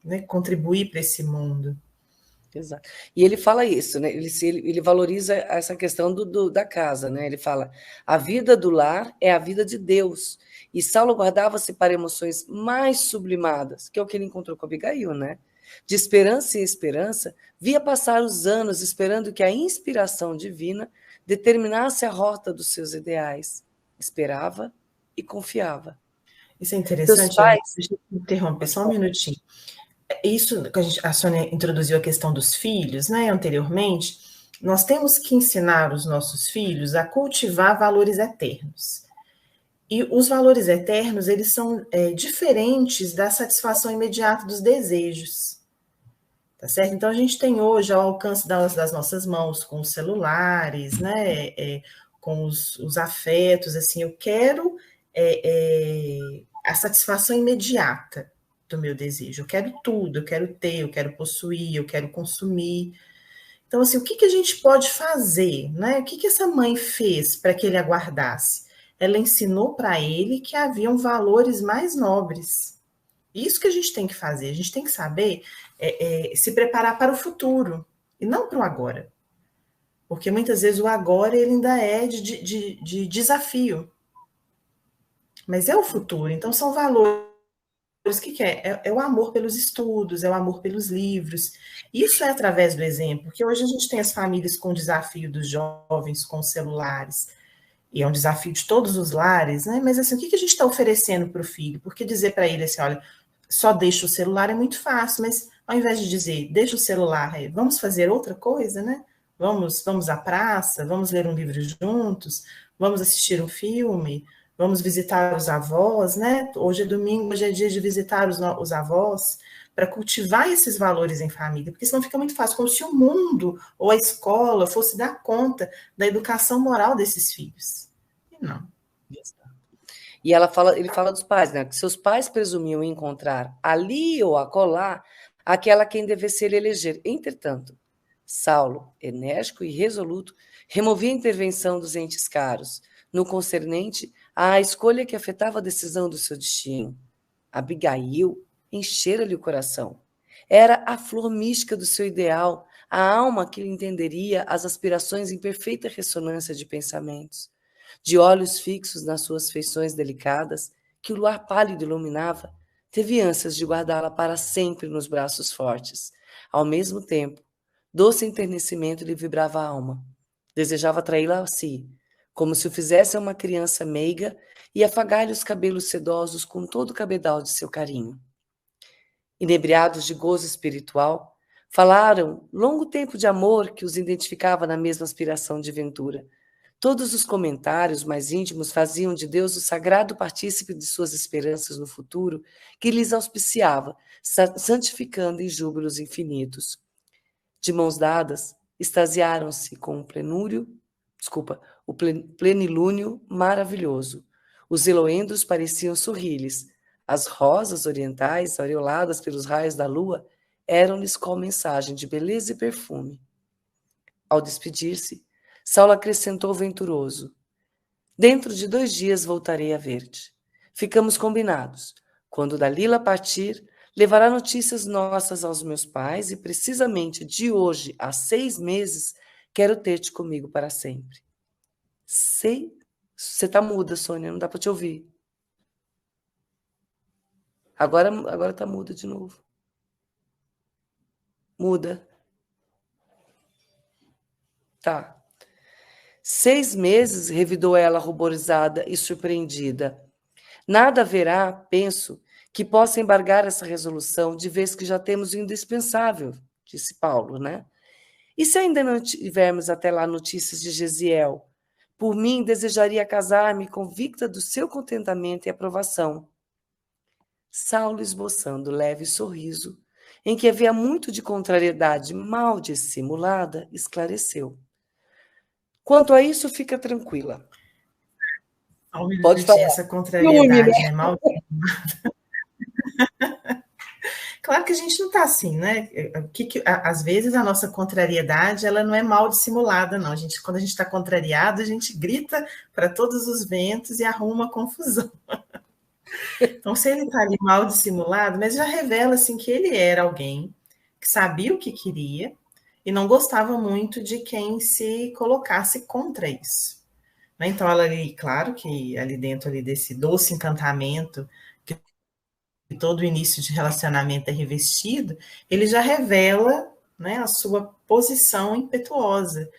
né, contribuir para esse mundo? Exato. E ele fala isso, né? Ele valoriza essa questão da casa, né? Ele fala: a vida do lar é a vida de Deus. E Saulo guardava-se para emoções mais sublimadas, que é o que ele encontrou com Abigail, né? De esperança em esperança, via passar os anos esperando que a inspiração divina determinasse a rota dos seus ideais. Esperava e confiava. Isso é interessante, pais... deixa eu interromper só um minutinho. Isso que a Sônia introduziu a questão dos filhos, né, anteriormente, nós temos que ensinar os nossos filhos a cultivar valores eternos. E os valores eternos, eles são diferentes da satisfação imediata dos desejos. Tá certo? Então, a gente tem hoje ao alcance das nossas mãos, com os celulares, né, com os afetos, assim, eu quero a satisfação imediata do meu desejo, eu quero tudo, eu quero ter, eu quero possuir, eu quero consumir. Então, assim, o que a gente pode fazer, né? O que essa mãe fez para que ele aguardasse? Ela ensinou para ele que haviam valores mais nobres. Isso que a gente tem que fazer, a gente tem que saber se preparar para o futuro, e não para o agora. Porque muitas vezes o agora ele ainda é de desafio. Mas é o futuro, então são valores. O que é? É o amor pelos estudos, é o amor pelos livros. Isso é através do exemplo, porque hoje a gente tem as famílias com o desafio dos jovens com os celulares, e é um desafio de todos os lares, né? Mas assim, o que a gente está oferecendo para o filho? Porque dizer para ele assim, olha, só deixa o celular é muito fácil, mas ao invés de dizer, deixa o celular, vamos fazer outra coisa, né? Vamos à praça, vamos ler um livro juntos, vamos assistir um filme, vamos visitar os avós, né? Hoje é domingo, hoje é dia de visitar os avós, para cultivar esses valores em família, porque senão fica muito fácil, como se o mundo ou a escola fosse dar conta da educação moral desses filhos. E não. E ele fala dos pais, né? Que seus pais presumiam encontrar ali ou acolá aquela quem devesse ele eleger. Entretanto, Saulo, enérgico e resoluto, removia a intervenção dos entes caros, no concernente à escolha que afetava a decisão do seu destino. Abigail enchera-lhe o coração. Era a flor mística do seu ideal, a alma que lhe entenderia as aspirações em perfeita ressonância de pensamentos. De olhos fixos nas suas feições delicadas, que o luar pálido iluminava, teve ânsias de guardá-la para sempre nos braços fortes. Ao mesmo tempo, doce enternecimento lhe vibrava a alma. Desejava atraí-la a si, como se o fizesse a uma criança meiga, e afagar-lhe os cabelos sedosos com todo o cabedal de seu carinho. Inebriados de gozo espiritual, falaram longo tempo de amor que os identificava na mesma aspiração de ventura. Todos os comentários mais íntimos faziam de Deus o sagrado partícipe de suas esperanças no futuro, que lhes auspiciava, santificando em júbilos infinitos. De mãos dadas, extasiaram-se com o plenilúnio maravilhoso. Os eloendros pareciam sorrir-lhes. As rosas orientais, aureoladas pelos raios da lua, eram-lhes qual mensagem de beleza e perfume. Ao despedir-se, Saulo acrescentou venturoso: dentro de 2 dias voltarei a ver-te. Ficamos combinados. Quando Dalila partir, levará notícias nossas aos meus pais e, precisamente de hoje a 6 meses, quero ter-te comigo para sempre. Você está muda, Sônia, não dá para te ouvir. Agora está muda de novo. Muda. Tá. 6 meses, revidou ela ruborizada e surpreendida. Nada haverá, penso, que possa embargar essa resolução, de vez que já temos o indispensável, disse Paulo, né? E se ainda não tivermos até lá notícias de Gesiel? Por mim, desejaria casar-me convicta do seu contentamento e aprovação. Saulo, esboçando leve sorriso, em que havia muito de contrariedade mal dissimulada, esclareceu. Quanto a isso, fica tranquila. Só um Pode falar. minutinho, essa contrariedade, né? Mal. Claro que a gente não está assim, né? Às vezes a nossa contrariedade ela não é mal dissimulada, não. Quando a gente está contrariado, a gente grita para todos os ventos e arruma uma confusão. Então, se ele está ali mal dissimulado, mas já revela assim que ele era alguém que sabia o que queria e não gostava muito de quem se colocasse contra isso. Né? Então, ela ali, claro que ali dentro ali desse doce encantamento que todo início de relacionamento é revestido, ele já revela, né, a sua posição impetuosa,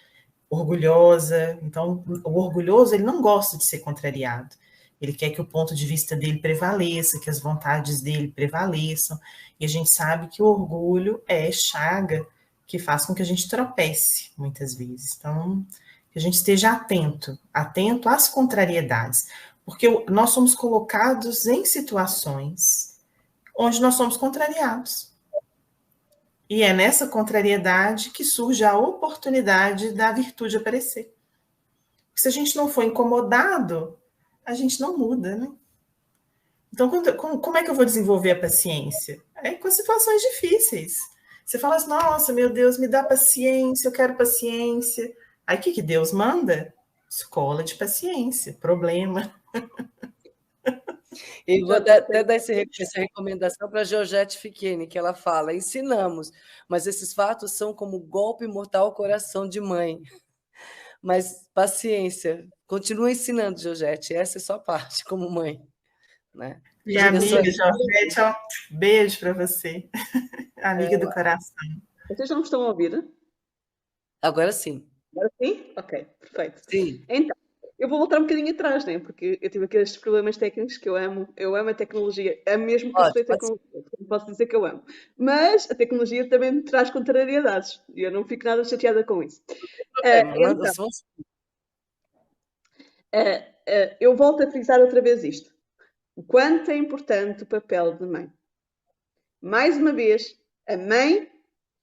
orgulhosa. Então, o orgulhoso, ele não gosta de ser contrariado. Ele quer que o ponto de vista dele prevaleça, que as vontades dele prevaleçam. E a gente sabe que o orgulho é chaga que faz com que a gente tropece, muitas vezes. Então, que a gente esteja atento às contrariedades. Porque nós somos colocados em situações onde nós somos contrariados. E é nessa contrariedade que surge a oportunidade da virtude aparecer. Se a gente não for incomodado, a gente não muda, né? Então, como é que eu vou desenvolver a paciência? É com situações difíceis. Você fala assim, nossa, meu Deus, me dá paciência, eu quero paciência. Aí o que Deus manda? Escola de paciência, problema. E vou até dar essa recomendação para a Georgette Fiquene, que ela fala, ensinamos, mas esses fatos são como golpe mortal ao coração de mãe. Mas paciência, continua ensinando, Georgette, essa é sua parte como mãe. Né? Minha amiga, Georgette, ó, beijo para você, amiga do coração. Vocês não me estão a ouvir? Agora sim. Agora sim? Ok, perfeito. Sim. Então, eu vou voltar um bocadinho atrás, né? Porque eu tive aqueles problemas técnicos que eu amo a tecnologia, é mesmo que eu estudei tecnologia, posso dizer que eu amo. Mas a tecnologia também me traz contrariedades e eu não fico nada chateada com isso. Eu volto a frisar outra vez isto. O quanto é importante o papel de mãe. Mais uma vez, a mãe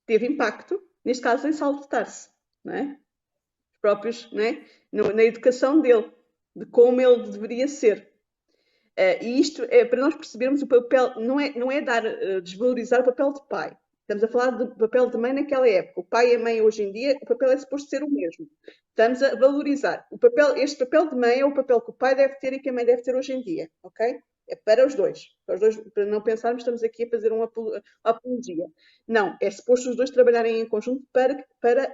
teve impacto, neste caso em Saulo de Tarso, não é? Os próprios, não é? Na educação dele, de como ele deveria ser. E isto é para nós percebermos o papel, não é desvalorizar o papel de pai. Estamos a falar do papel de mãe naquela época. O pai e a mãe hoje em dia, o papel é suposto ser o mesmo. Estamos a valorizar. Este papel de mãe é o papel que o pai deve ter e que a mãe deve ter hoje em dia, ok? É para os dois. Para não pensarmos que estamos aqui a fazer uma apologia. Não, é suposto os dois trabalharem em conjunto para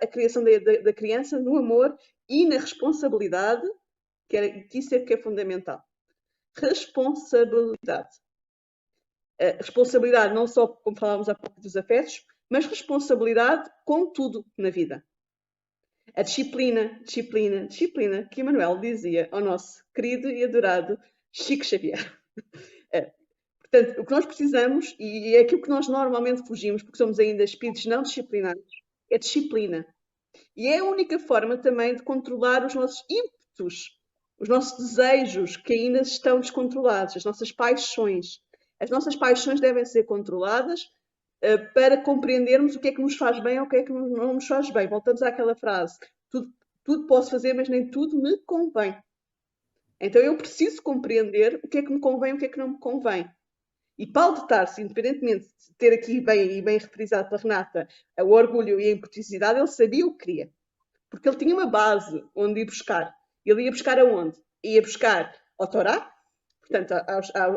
a criação da criança no amor e na responsabilidade, que isso é que é fundamental. Responsabilidade. Responsabilidade não só, como falávamos há pouco, dos afetos, mas responsabilidade com tudo na vida. A disciplina, que Emmanuel dizia ao nosso querido e adorado Chico Xavier. Portanto, o que nós precisamos, e é aquilo que nós normalmente fugimos, porque somos ainda espíritos não disciplinados, é disciplina. E é a única forma também de controlar os nossos ímpetos, os nossos desejos que ainda estão descontrolados, as nossas paixões. As nossas paixões devem ser controladas para compreendermos o que é que nos faz bem ou o que é que não nos faz bem. Voltamos àquela frase, tudo posso fazer, mas nem tudo me convém. Então eu preciso compreender o que é que me convém e o que é que não me convém. E Paulo de Tarso, independentemente de ter aqui bem refrisado pela Renata o orgulho e a impetitosidade, ele sabia o que queria. Porque ele tinha uma base onde ir buscar. Ele ia buscar aonde? Ia buscar ao Torá, portanto,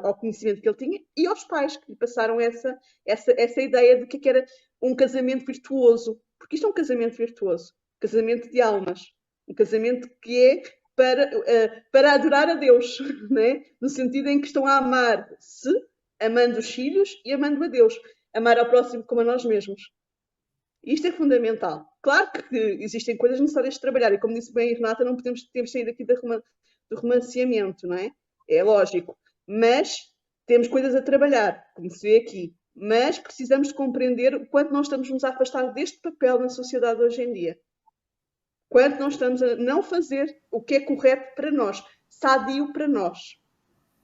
ao conhecimento que ele tinha, e aos pais, que lhe passaram essa ideia de que era um casamento virtuoso. Porque isto é um casamento virtuoso. Um casamento de almas. Um casamento que é para adorar a Deus, né? No sentido em que estão a amar-se, amando os filhos e amando a Deus. Amar ao próximo como a nós mesmos. Isto é fundamental. Claro que existem coisas necessárias de trabalhar, e como disse bem a Renata, não podemos sair aqui do romanceamento, não é? É lógico. Mas temos coisas a trabalhar, como se vê aqui. Mas precisamos de compreender o quanto nós estamos nos a afastar deste papel na sociedade hoje em dia. Quanto nós estamos a não fazer o que é correto para nós, sadio para nós.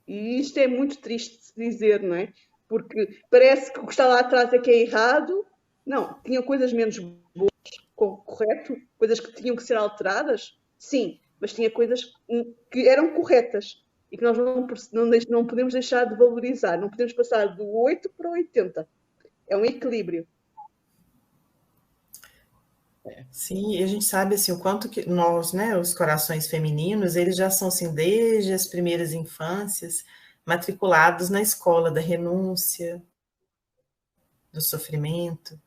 E isto é muito triste de se dizer, não é? Porque parece que o que está lá atrás é que é errado. Não, tinha coisas menos boas, correto? Coisas que tinham que ser alteradas? Sim, mas tinha coisas que eram corretas e que nós não podemos deixar de valorizar. Não podemos passar do 8 para o 80. É um equilíbrio. Sim, e a gente sabe assim, o quanto que nós, né, os corações femininos, eles já são assim, desde as primeiras infâncias, matriculados na escola da renúncia, do sofrimento.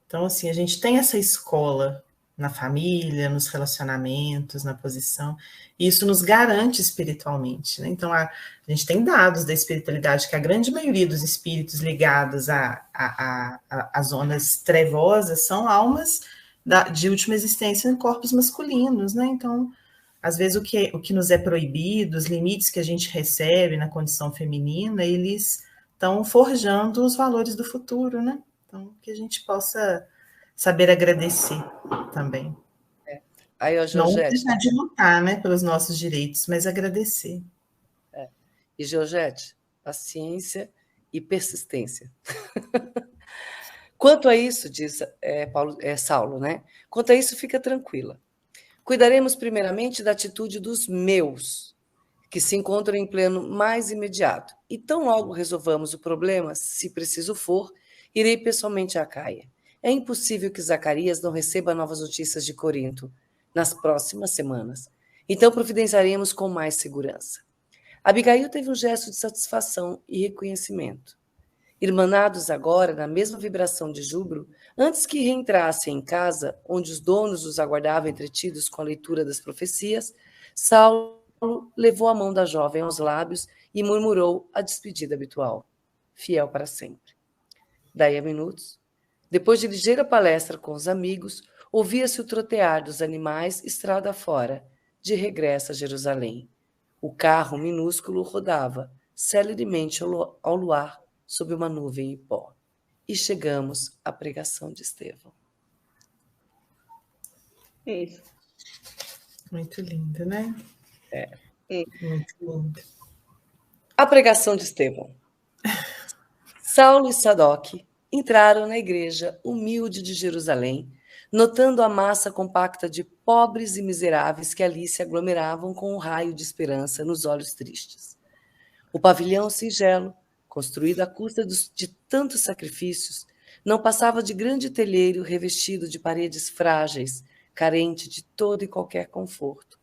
Então, assim, a gente tem essa escola na família, nos relacionamentos, na posição, e isso nos garante espiritualmente, né? Então, a gente tem dados da espiritualidade que a grande maioria dos espíritos ligados a zonas trevosas são almas de última existência em corpos masculinos, né? Então, às vezes, o que nos é proibido, os limites que a gente recebe na condição feminina, eles estão forjando os valores do futuro, né? Então, que a gente possa saber agradecer também. Aí, não deixar de lutar, né, pelos nossos direitos, mas agradecer. E, Georgette, paciência e persistência. Quanto a isso, diz Saulo, né? Quanto a isso, fica tranquila. Cuidaremos primeiramente da atitude dos meus, que se encontram em plano mais imediato. E tão logo resolvamos o problema, se preciso for, irei pessoalmente a Acaia. É impossível que Zacarias não receba novas notícias de Corinto nas próximas semanas. Então providenciaremos com mais segurança. Abigail teve um gesto de satisfação e reconhecimento. Irmanados agora na mesma vibração de júbilo, antes que reentrassem em casa, onde os donos os aguardavam entretidos com a leitura das profecias, Saulo levou a mão da jovem aos lábios e murmurou a despedida habitual. Fiel para sempre. Daí a minutos, depois de ligeira palestra com os amigos, ouvia-se o trotear dos animais estrada fora, de regresso a Jerusalém. O carro minúsculo rodava, celeremente ao luar, sob uma nuvem e pó. E chegamos à pregação de Estevão. É isso. Muito lindo, né? Muito lindo. A pregação de Estevão. Saulo e Sadoc entraram na igreja humilde de Jerusalém, notando a massa compacta de pobres e miseráveis que ali se aglomeravam com um raio de esperança nos olhos tristes. O pavilhão singelo, construído à custa de tantos sacrifícios, não passava de grande telheiro revestido de paredes frágeis, carente de todo e qualquer conforto.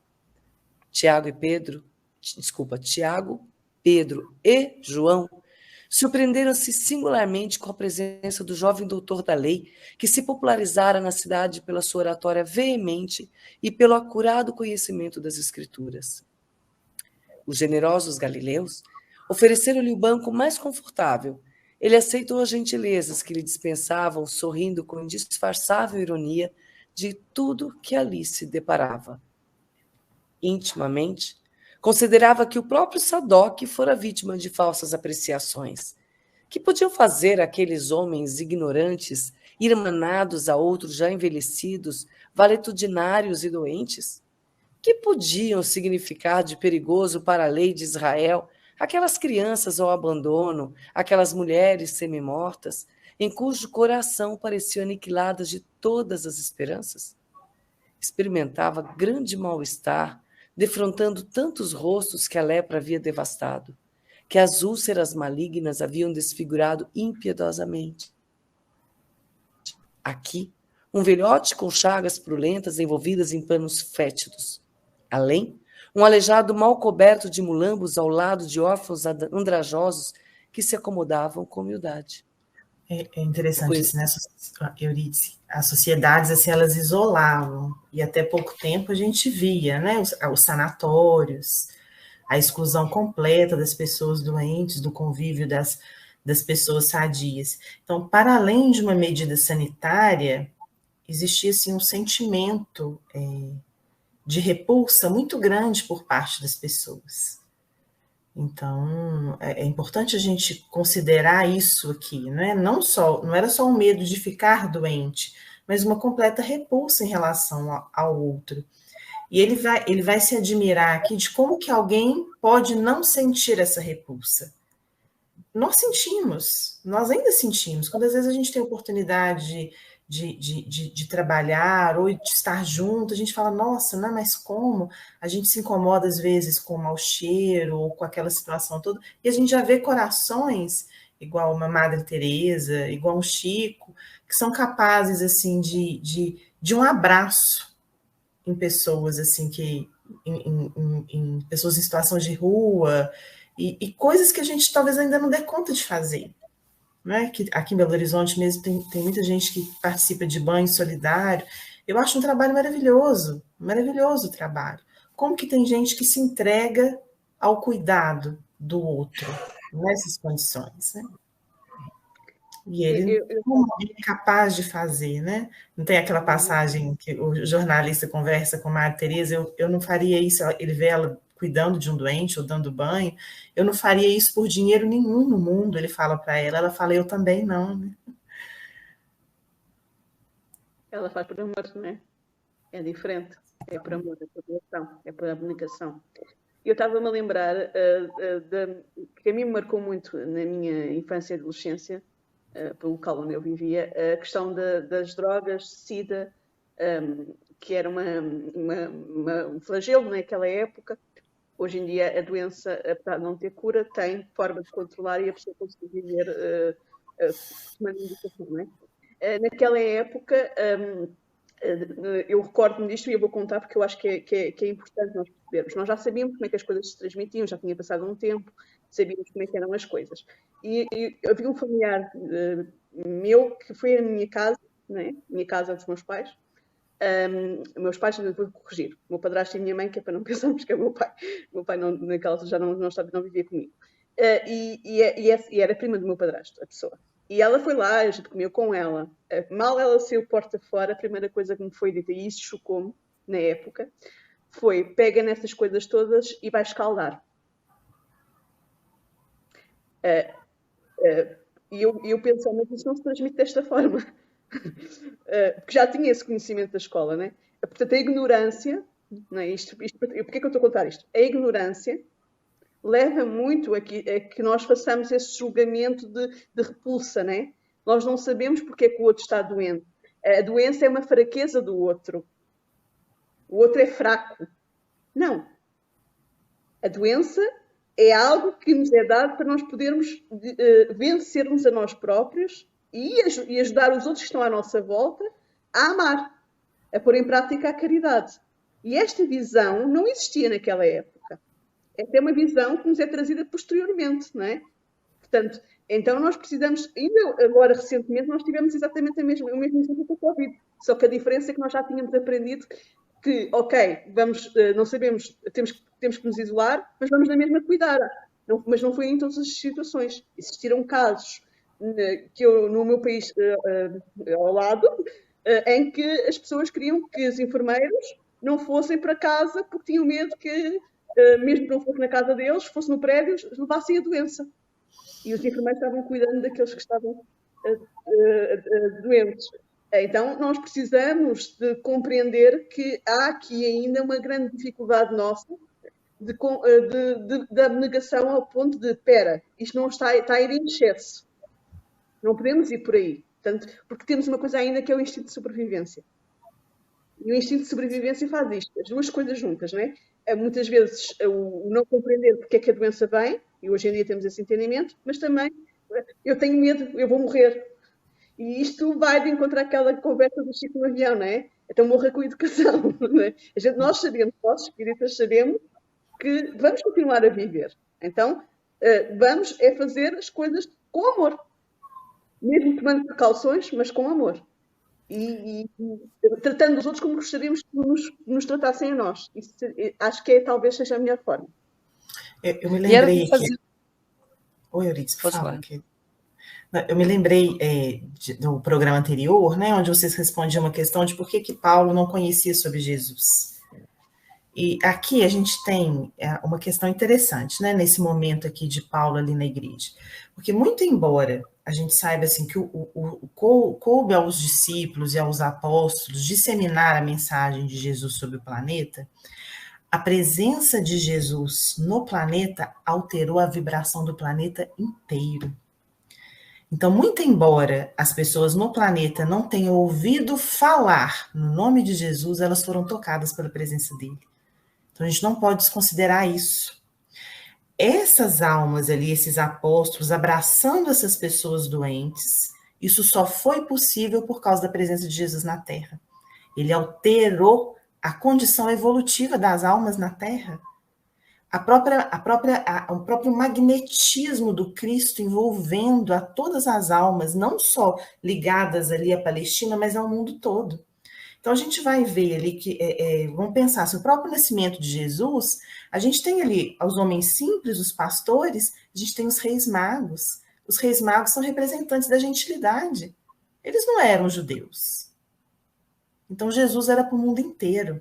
Tiago, Pedro e João surpreenderam-se singularmente com a presença do jovem doutor da lei, que se popularizara na cidade pela sua oratória veemente e pelo acurado conhecimento das Escrituras. Os generosos galileus ofereceram-lhe o banco mais confortável. Ele aceitou as gentilezas que lhe dispensavam, sorrindo com indisfarçável ironia de tudo que ali se deparava. Intimamente, considerava que o próprio Sadoc fora vítima de falsas apreciações. Que podiam fazer aqueles homens ignorantes, irmanados a outros já envelhecidos, valetudinários e doentes? Que podiam significar de perigoso para a lei de Israel aquelas crianças ao abandono, aquelas mulheres semi-mortas, em cujo coração pareciam aniquiladas de todas as esperanças? Experimentava grande mal-estar, defrontando tantos rostos que a lepra havia devastado, que as úlceras malignas haviam desfigurado impiedosamente. Aqui, um velhote com chagas purulentas envolvidas em panos fétidos. Além, um aleijado mal coberto de mulambos ao lado de órfãos andrajosos que se acomodavam com humildade. É interessante, assim, né, Eurídice? As sociedades, assim, elas isolavam, e até pouco tempo a gente via, né, os sanatórios, a exclusão completa das pessoas doentes, do convívio das pessoas sadias. Então, para além de uma medida sanitária, existia, assim, um sentimento de repulsa muito grande por parte das pessoas. Então, é importante a gente considerar isso aqui, né? Não era só o medo de ficar doente, mas uma completa repulsa em relação ao outro. E ele vai se admirar aqui de como que alguém pode não sentir essa repulsa. Nós sentimos, nós ainda sentimos, quando às vezes a gente tem a oportunidade de trabalhar ou de estar junto, a gente fala, nossa, não, mas como? A gente se incomoda às vezes com o mau cheiro ou com aquela situação toda, e a gente já vê corações, igual uma Madre Teresa, igual um Chico, que são capazes, assim, de um abraço em pessoas, assim, em pessoas em situação de rua, e coisas que a gente talvez ainda não dê conta de fazer. Né? Que aqui em Belo Horizonte mesmo tem muita gente que participa de banho solidário. Eu acho um trabalho maravilhoso, maravilhoso o trabalho. Como que tem gente que se entrega ao cuidado do outro nessas condições, né? E ele é capaz de fazer, né? Não tem aquela passagem que o jornalista conversa com a Madre Teresa, eu não faria isso, ele vê ela cuidando de um doente ou dando banho, eu não faria isso por dinheiro nenhum no mundo, ele fala para ela fala, eu também não, né? Ela faz por amor, não é? É diferente. É por amor, é por doação, é por abnegação. Eu estava-me a lembrar que a mim me marcou muito na minha infância e adolescência, pelo local onde eu vivia, a questão das drogas, SIDA, que era um flagelo naquela época. Hoje em dia a doença, apesar de não ter cura, tem forma de controlar e a pessoa consegue viver uma medicação, não é? Naquela época, eu recordo-me disto e eu vou contar porque eu acho que é importante nós percebermos. Nós já sabíamos como é que as coisas se transmitiam, já tinha passado um tempo, sabíamos como é que eram as coisas. E havia um familiar meu que foi à minha casa, né? Minha casa dos meus pais. Meus pais, vou corrigir, o meu padrasto e a minha mãe, que é para não pensarmos que é o meu pai. O meu pai naquela altura já não vivia comigo. E era prima do meu padrasto, a pessoa. E ela foi lá, a gente comeu com ela. Mal ela saiu porta fora, a primeira coisa que me foi dita, e isso chocou-me na época, foi: pega nessas coisas todas e vai escaldar. E eu pensei, mas isso não se transmite desta forma. Porque já tinha esse conhecimento da escola, né? Portanto, a ignorância, não é? Porquê que eu estou a contar isto? A ignorância leva muito a que nós façamos esse julgamento de repulsa, né? Nós não sabemos porque é que o outro está doente. A doença é uma fraqueza do outro. O outro é fraco. Não. A doença é algo que nos é dado para nós podermos vencermos a nós próprios e ajudar os outros que estão à nossa volta a amar, a pôr em prática a caridade. E esta visão não existia naquela época. Esta é uma visão que nos é trazida posteriormente, não é? Portanto, então nós precisamos, ainda agora recentemente, nós tivemos exatamente o mesmo exemplo com o Covid, só que a diferença é que nós já tínhamos aprendido que, ok, não sabemos, temos que nos isolar, mas vamos na mesma cuidar. Mas não foi em todas as situações. Existiram casos que eu, no meu país ao lado, em que as pessoas queriam que os enfermeiros não fossem para casa porque tinham medo que, mesmo que não fosse na casa deles, fosse no prédio, levassem a doença. E os enfermeiros estavam cuidando daqueles que estavam doentes. Então, nós precisamos de compreender que há aqui ainda uma grande dificuldade nossa de abnegação ao ponto de, espera, isto não está a ir em excesso. Não podemos ir por aí. Portanto, porque temos uma coisa ainda que é o instinto de sobrevivência. E o instinto de sobrevivência faz isto, as duas coisas juntas, não é? Muitas vezes o não compreender porque é que a doença vem, e hoje em dia temos esse entendimento, mas também eu tenho medo, eu vou morrer. E isto vai de encontrar aquela conversa do Chico no avião, não é? Então morra com educação. Não é? Nós sabemos, nós espíritas sabemos que vamos continuar a viver. Então vamos fazer as coisas com amor. mesmo tomando precauções, mas com amor. E tratando os outros como gostaríamos que nos tratassem a nós. Isso, acho que talvez seja a melhor forma. Eu me E era lembrei fazer... que... Oi, Euridice, por Posso favor. falar? Eu me lembrei do programa anterior, né, onde vocês respondiam uma questão de por que Paulo não conhecia sobre Jesus. E aqui a gente tem uma questão interessante, né, nesse momento aqui de Paulo ali na igreja. Porque muito embora a gente saiba assim, que coube aos discípulos e aos apóstolos disseminar a mensagem de Jesus sobre o planeta, a presença de Jesus no planeta alterou a vibração do planeta inteiro. Então, muito embora as pessoas no planeta não tenham ouvido falar no nome de Jesus, elas foram tocadas pela presença dele. Então, a gente não pode desconsiderar isso. Essas almas ali, esses apóstolos, abraçando essas pessoas doentes, isso só foi possível por causa da presença de Jesus na Terra. Ele alterou a condição evolutiva das almas na Terra. O próprio magnetismo do Cristo envolvendo a todas as almas, não só ligadas ali à Palestina, mas ao mundo todo. Então a gente vai ver ali que, vamos pensar, se o próprio nascimento de Jesus, a gente tem ali os homens simples, os pastores, a gente tem os reis magos. Os reis magos são representantes da gentilidade. Eles não eram judeus. Então Jesus era para o mundo inteiro.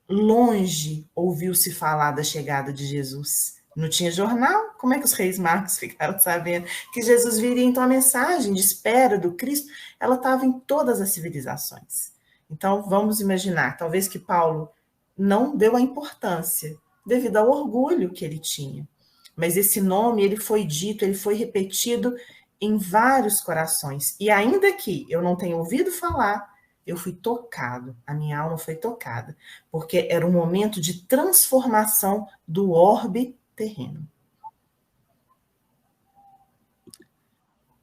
Longe ouviu-se falar da chegada de Jesus. Não tinha jornal? Como é que os reis magos ficaram sabendo que Jesus viria? Então a mensagem de espera do Cristo, ela estava em todas as civilizações. Então vamos imaginar, talvez que Paulo não deu a importância devido ao orgulho que ele tinha. Mas esse nome, ele foi dito, ele foi repetido em vários corações. E ainda que eu não tenha ouvido falar, eu fui tocado, a minha alma foi tocada, porque era um momento de transformação do orbe terreno.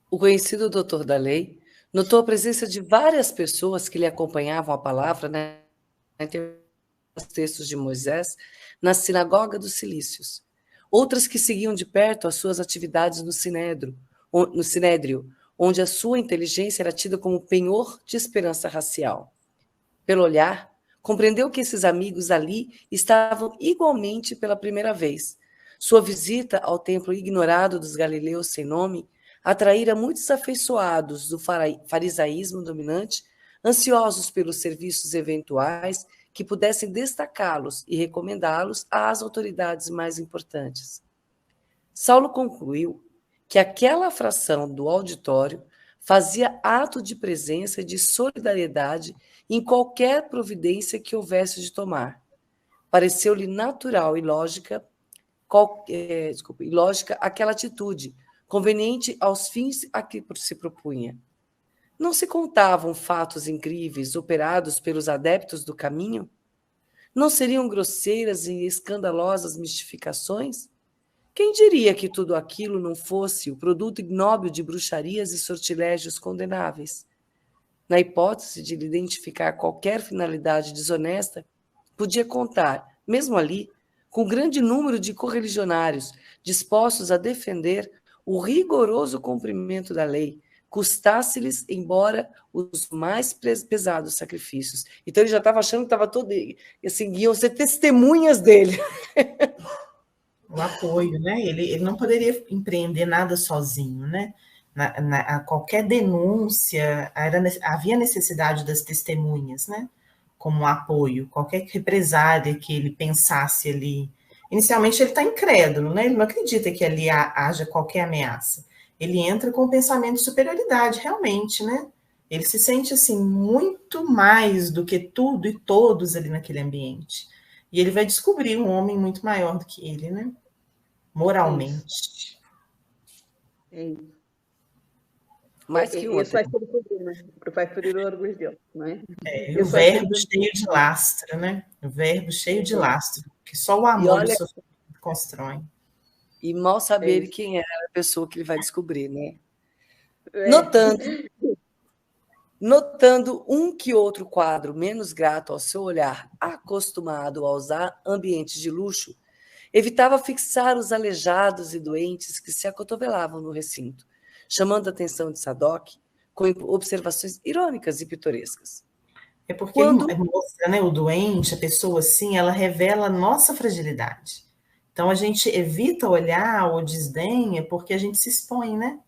O conhecido doutor da lei notou a presença de várias pessoas que lhe acompanhavam a palavra, né, nos textos de Moisés, na sinagoga dos Cilícios. Outras que seguiam de perto as suas atividades no Sinédrio, onde a sua inteligência era tida como penhor de esperança racial. Pelo olhar, compreendeu que esses amigos ali estavam igualmente pela primeira vez. Sua visita ao templo ignorado dos galileus sem nome atraíra muitos afeiçoados do farisaísmo dominante, ansiosos pelos serviços eventuais que pudessem destacá-los e recomendá-los às autoridades mais importantes. Saulo concluiu que aquela fração do auditório fazia ato de presença e de solidariedade em qualquer providência que houvesse de tomar. Pareceu-lhe natural e lógica aquela atitude, conveniente aos fins a que se propunha. Não se contavam fatos incríveis operados pelos adeptos do caminho? Não seriam grosseiras e escandalosas mistificações? Quem diria que tudo aquilo não fosse o produto ignóbil de bruxarias e sortilégios condenáveis? Na hipótese de lhe identificar qualquer finalidade desonesta, podia contar, mesmo ali, com um grande número de correligionários dispostos a defender o rigoroso cumprimento da lei, custasse-lhes, embora os mais pesados sacrifícios. Então ele já estava achando que estava todo, assim, iam ser testemunhas dele. O apoio, né? Ele não poderia empreender nada sozinho, né? A qualquer denúncia, havia necessidade das testemunhas, né? Como apoio, qualquer represália que ele pensasse ali. Inicialmente ele está incrédulo, né? Ele não acredita que ali haja qualquer ameaça. Ele entra com o pensamento de superioridade, realmente, né? Ele se sente assim muito mais do que tudo e todos ali naquele ambiente. E ele vai descobrir um homem muito maior do que ele, né? Moralmente. É isso. Mais que um. Esse vai ser o problema, porque vai ferir o orgulho dele, não é? O verbo cheio de lastro, né? O verbo cheio de lastro, que só o amor e o sofrimento constroem. E mal saber ele quem era a pessoa que ele vai descobrir, né? Notando um que outro quadro menos grato ao seu olhar, acostumado a usar ambientes de luxo, evitava fixar os aleijados e doentes que se acotovelavam no recinto, chamando a atenção de Sadoc com observações irônicas e pitorescas. É porque Quando- ele mostra, né, o doente, a pessoa assim, ela revela a nossa fragilidade. Então a gente evita olhar ou desdenha porque a gente se expõe, né?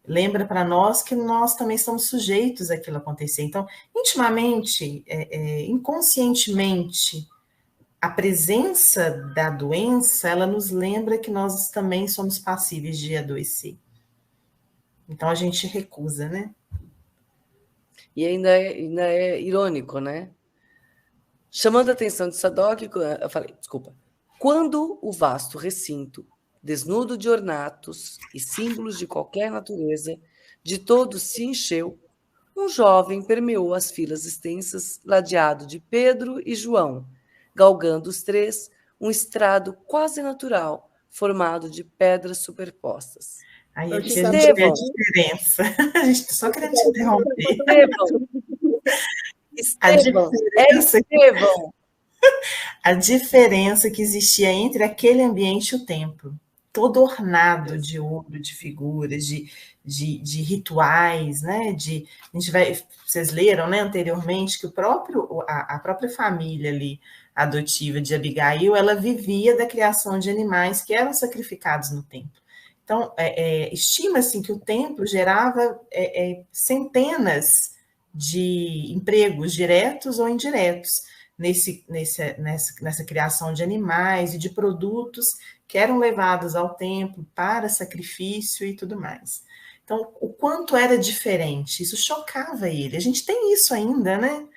Lembra para nós que nós também estamos sujeitos àquilo acontecer. Então, intimamente, inconscientemente, a presença da doença, ela nos lembra que nós também somos passíveis de adoecer. Então a gente recusa, né? E ainda é irônico, né? Chamando a atenção de Sadoc, eu falei, desculpa. Quando o vasto recinto, desnudo de ornatos e símbolos de qualquer natureza, de todos se encheu, um jovem permeou as filas extensas, ladeado de Pedro e João, galgando os três um estrado quase natural, formado de pedras superpostas. Aí Hoje aqui a gente vê a Estevão. diferença. A gente só querendo te interromper. Estevão, é Estevão. A diferença que existia entre aquele ambiente e o templo, todo ornado de ouro, de figuras, de rituais, né? Vocês leram, né, anteriormente que a própria família ali adotiva de Abigail, ela vivia da criação de animais que eram sacrificados no templo. Então, estima-se que o templo gerava centenas de empregos diretos ou indiretos nessa criação de animais e de produtos que eram levados ao templo para sacrifício e tudo mais. Então, o quanto era diferente, isso chocava ele. A gente tem isso ainda, né?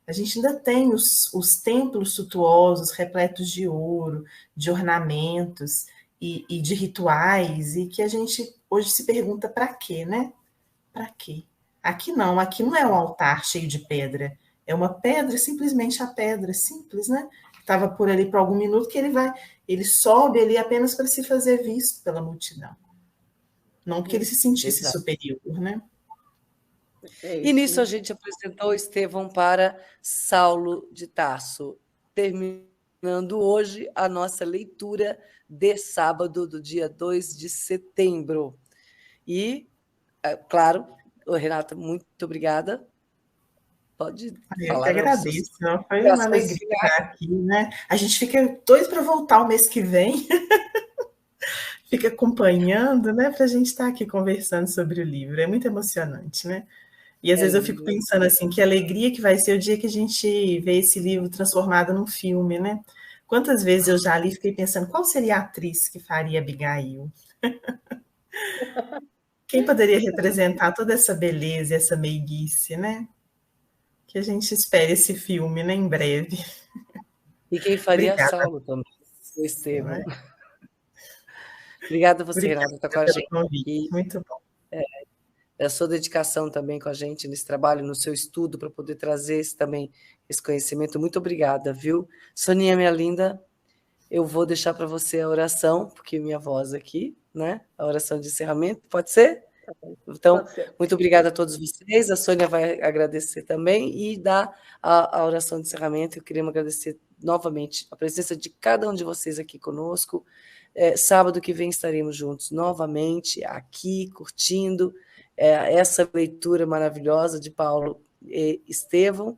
A gente ainda tem os templos suntuosos, repletos de ouro, de ornamentos e de rituais, e que a gente hoje se pergunta para quê, né? Para quê? Aqui não é um altar cheio de pedra. É uma pedra, simplesmente a pedra, simples, né? Estava por ali por algum minuto que ele sobe ali apenas para se fazer visto pela multidão. Não que ele se sentisse superior, né? E nisso a gente apresentou Estevão para Saulo de Tarso, terminando hoje a nossa leitura de sábado, do dia 2 de setembro. E, claro, Renata, muito obrigada. Pode Eu falar. que agradeço, foi uma alegria estar aqui, né? A gente fica doido para voltar o mês que vem, fica acompanhando, né? Para a gente estar aqui conversando sobre o livro, é muito emocionante, né? E às vezes eu fico pensando assim, que alegria que vai ser o dia que a gente vê esse livro transformado num filme, né? Quantas vezes eu já ali fiquei pensando, qual seria a atriz que faria Abigail? Quem poderia representar toda essa beleza, essa meiguice, né? Que a gente espere esse filme, né, em breve. E quem faria Saulo também, o Estevão. Obrigada a você, Renata, por estar com a gente aqui. Muito bom. A sua dedicação também com a gente nesse trabalho, no seu estudo, para poder trazer esse conhecimento. Muito obrigada, viu? Soninha, minha linda, eu vou deixar para você a oração, porque minha voz aqui, né? A oração de encerramento, pode ser? Então, muito obrigada a todos vocês. A Sônia vai agradecer também e dar a oração de encerramento. Eu queria agradecer novamente a presença de cada um de vocês aqui conosco. Sábado que vem estaremos juntos novamente, aqui, curtindo essa leitura maravilhosa de Paulo e Estevão.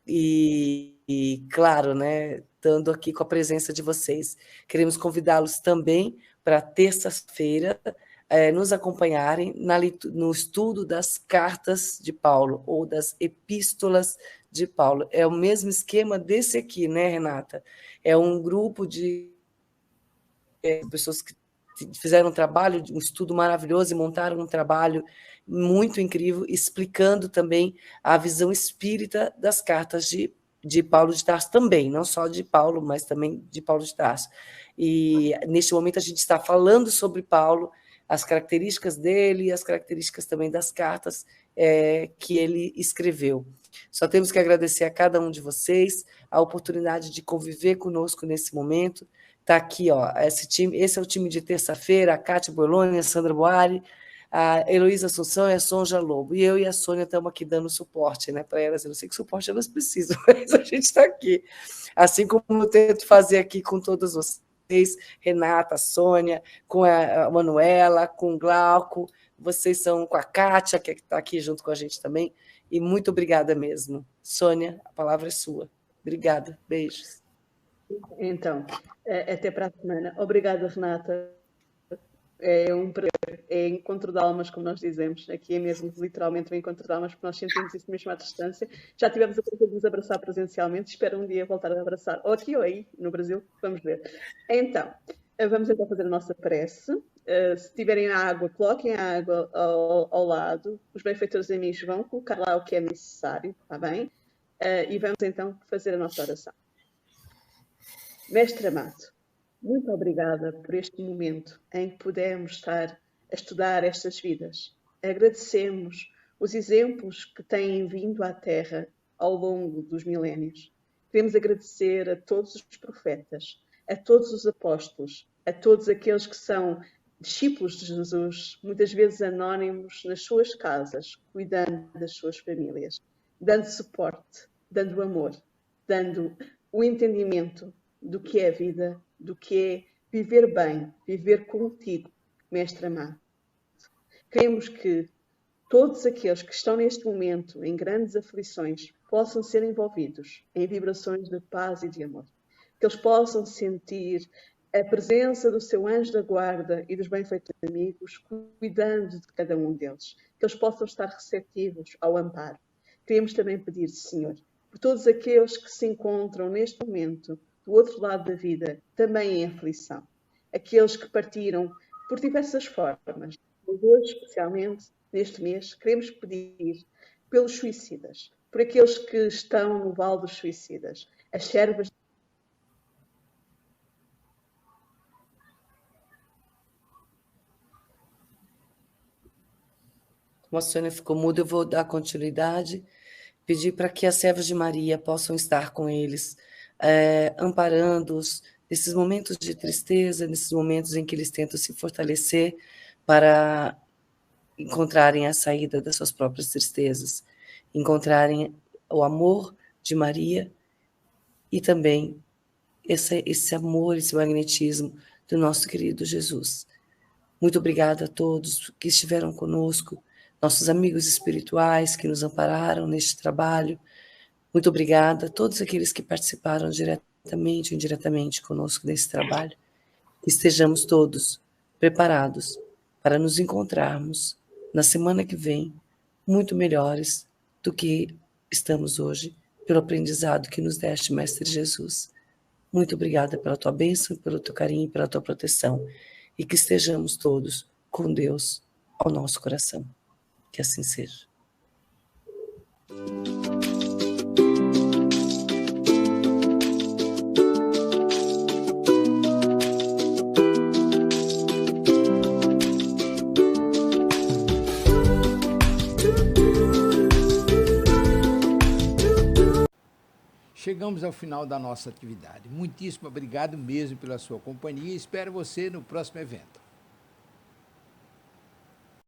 E claro, né, estando aqui com a presença de vocês. Queremos convidá-los também para terça-feira, nos acompanharem no estudo das cartas de Paulo, ou das epístolas de Paulo. É o mesmo esquema desse aqui, né, Renata? É um grupo de pessoas que fizeram um trabalho, um estudo maravilhoso e montaram um trabalho muito incrível, explicando também a visão espírita das cartas de Paulo de Tarso também, não só de Paulo, mas também de Paulo de Tarso. E neste momento a gente está falando sobre Paulo, as características dele e as características também das cartas que ele escreveu. Só temos que agradecer a cada um de vocês a oportunidade de conviver conosco nesse momento. Está aqui, ó, esse é o time de terça-feira, a Cátia Boloni, a Sandra Boari, a Heloísa Assunção e a Sonja Lobo. E eu e a Sônia estamos aqui dando suporte, né, para elas. Eu não sei que suporte elas precisam, mas a gente está aqui. Assim como eu tento fazer aqui com todos vocês. Renata, a Sônia, com a Manuela, com o Glauco, vocês são com a Kátia, que está aqui junto com a gente também, e muito obrigada mesmo. Sônia, a palavra é sua. Obrigada, beijos. Então, até para a semana. Obrigada, Renata. É um prazer, é encontro de almas, como nós dizemos. Aqui é mesmo literalmente um encontro de almas, porque nós sentimos isso mesmo à distância. Já tivemos a prazer de nos abraçar presencialmente, espero um dia voltar a abraçar, ou aqui ou aí, no Brasil, vamos ver. Então, vamos então fazer a nossa prece. Se tiverem a água, coloquem a água ao lado. Os benfeitores amigos vão colocar lá o que é necessário, está bem? E vamos então fazer a nossa oração. Mestre amado, muito obrigada por este momento em que pudemos estar a estudar estas vidas. Agradecemos os exemplos que têm vindo à Terra ao longo dos milénios. Queremos agradecer a todos os profetas, a todos os apóstolos, a todos aqueles que são discípulos de Jesus, muitas vezes anónimos nas suas casas, cuidando das suas famílias, dando suporte, dando amor, dando o entendimento do que é a vida, do que é viver bem, viver contigo, Mestre amado. Queremos que todos aqueles que estão neste momento em grandes aflições possam ser envolvidos em vibrações de paz e de amor. Que eles possam sentir a presença do seu anjo da guarda e dos benfeitores amigos cuidando de cada um deles. Que eles possam estar receptivos ao amparo. Queremos também pedir, Senhor, por todos aqueles que se encontram neste momento do outro lado da vida, também em aflição. Aqueles que partiram por diversas formas. Mas hoje, especialmente, neste mês, queremos pedir pelos suicidas, por aqueles que estão no vale dos suicidas, as servas. Como a Sônia ficou muda, eu vou dar continuidade, pedir para que as servas de Maria possam estar com eles, amparando-os nesses momentos de tristeza, nesses momentos em que eles tentam se fortalecer para encontrarem a saída das suas próprias tristezas, encontrarem o amor de Maria e também esse amor, esse magnetismo do nosso querido Jesus. Muito obrigada a todos que estiveram conosco, nossos amigos espirituais que nos ampararam neste trabalho. Muito obrigada a todos aqueles que participaram diretamente ou indiretamente conosco nesse trabalho. Que estejamos todos preparados para nos encontrarmos na semana que vem, muito melhores do que estamos hoje, pelo aprendizado que nos deste, Mestre Jesus. Muito obrigada pela tua bênção, pelo teu carinho e pela tua proteção. E que estejamos todos com Deus ao nosso coração. Que assim seja. Chegamos ao final da nossa atividade. Muitíssimo obrigado mesmo pela sua companhia e espero você no próximo evento.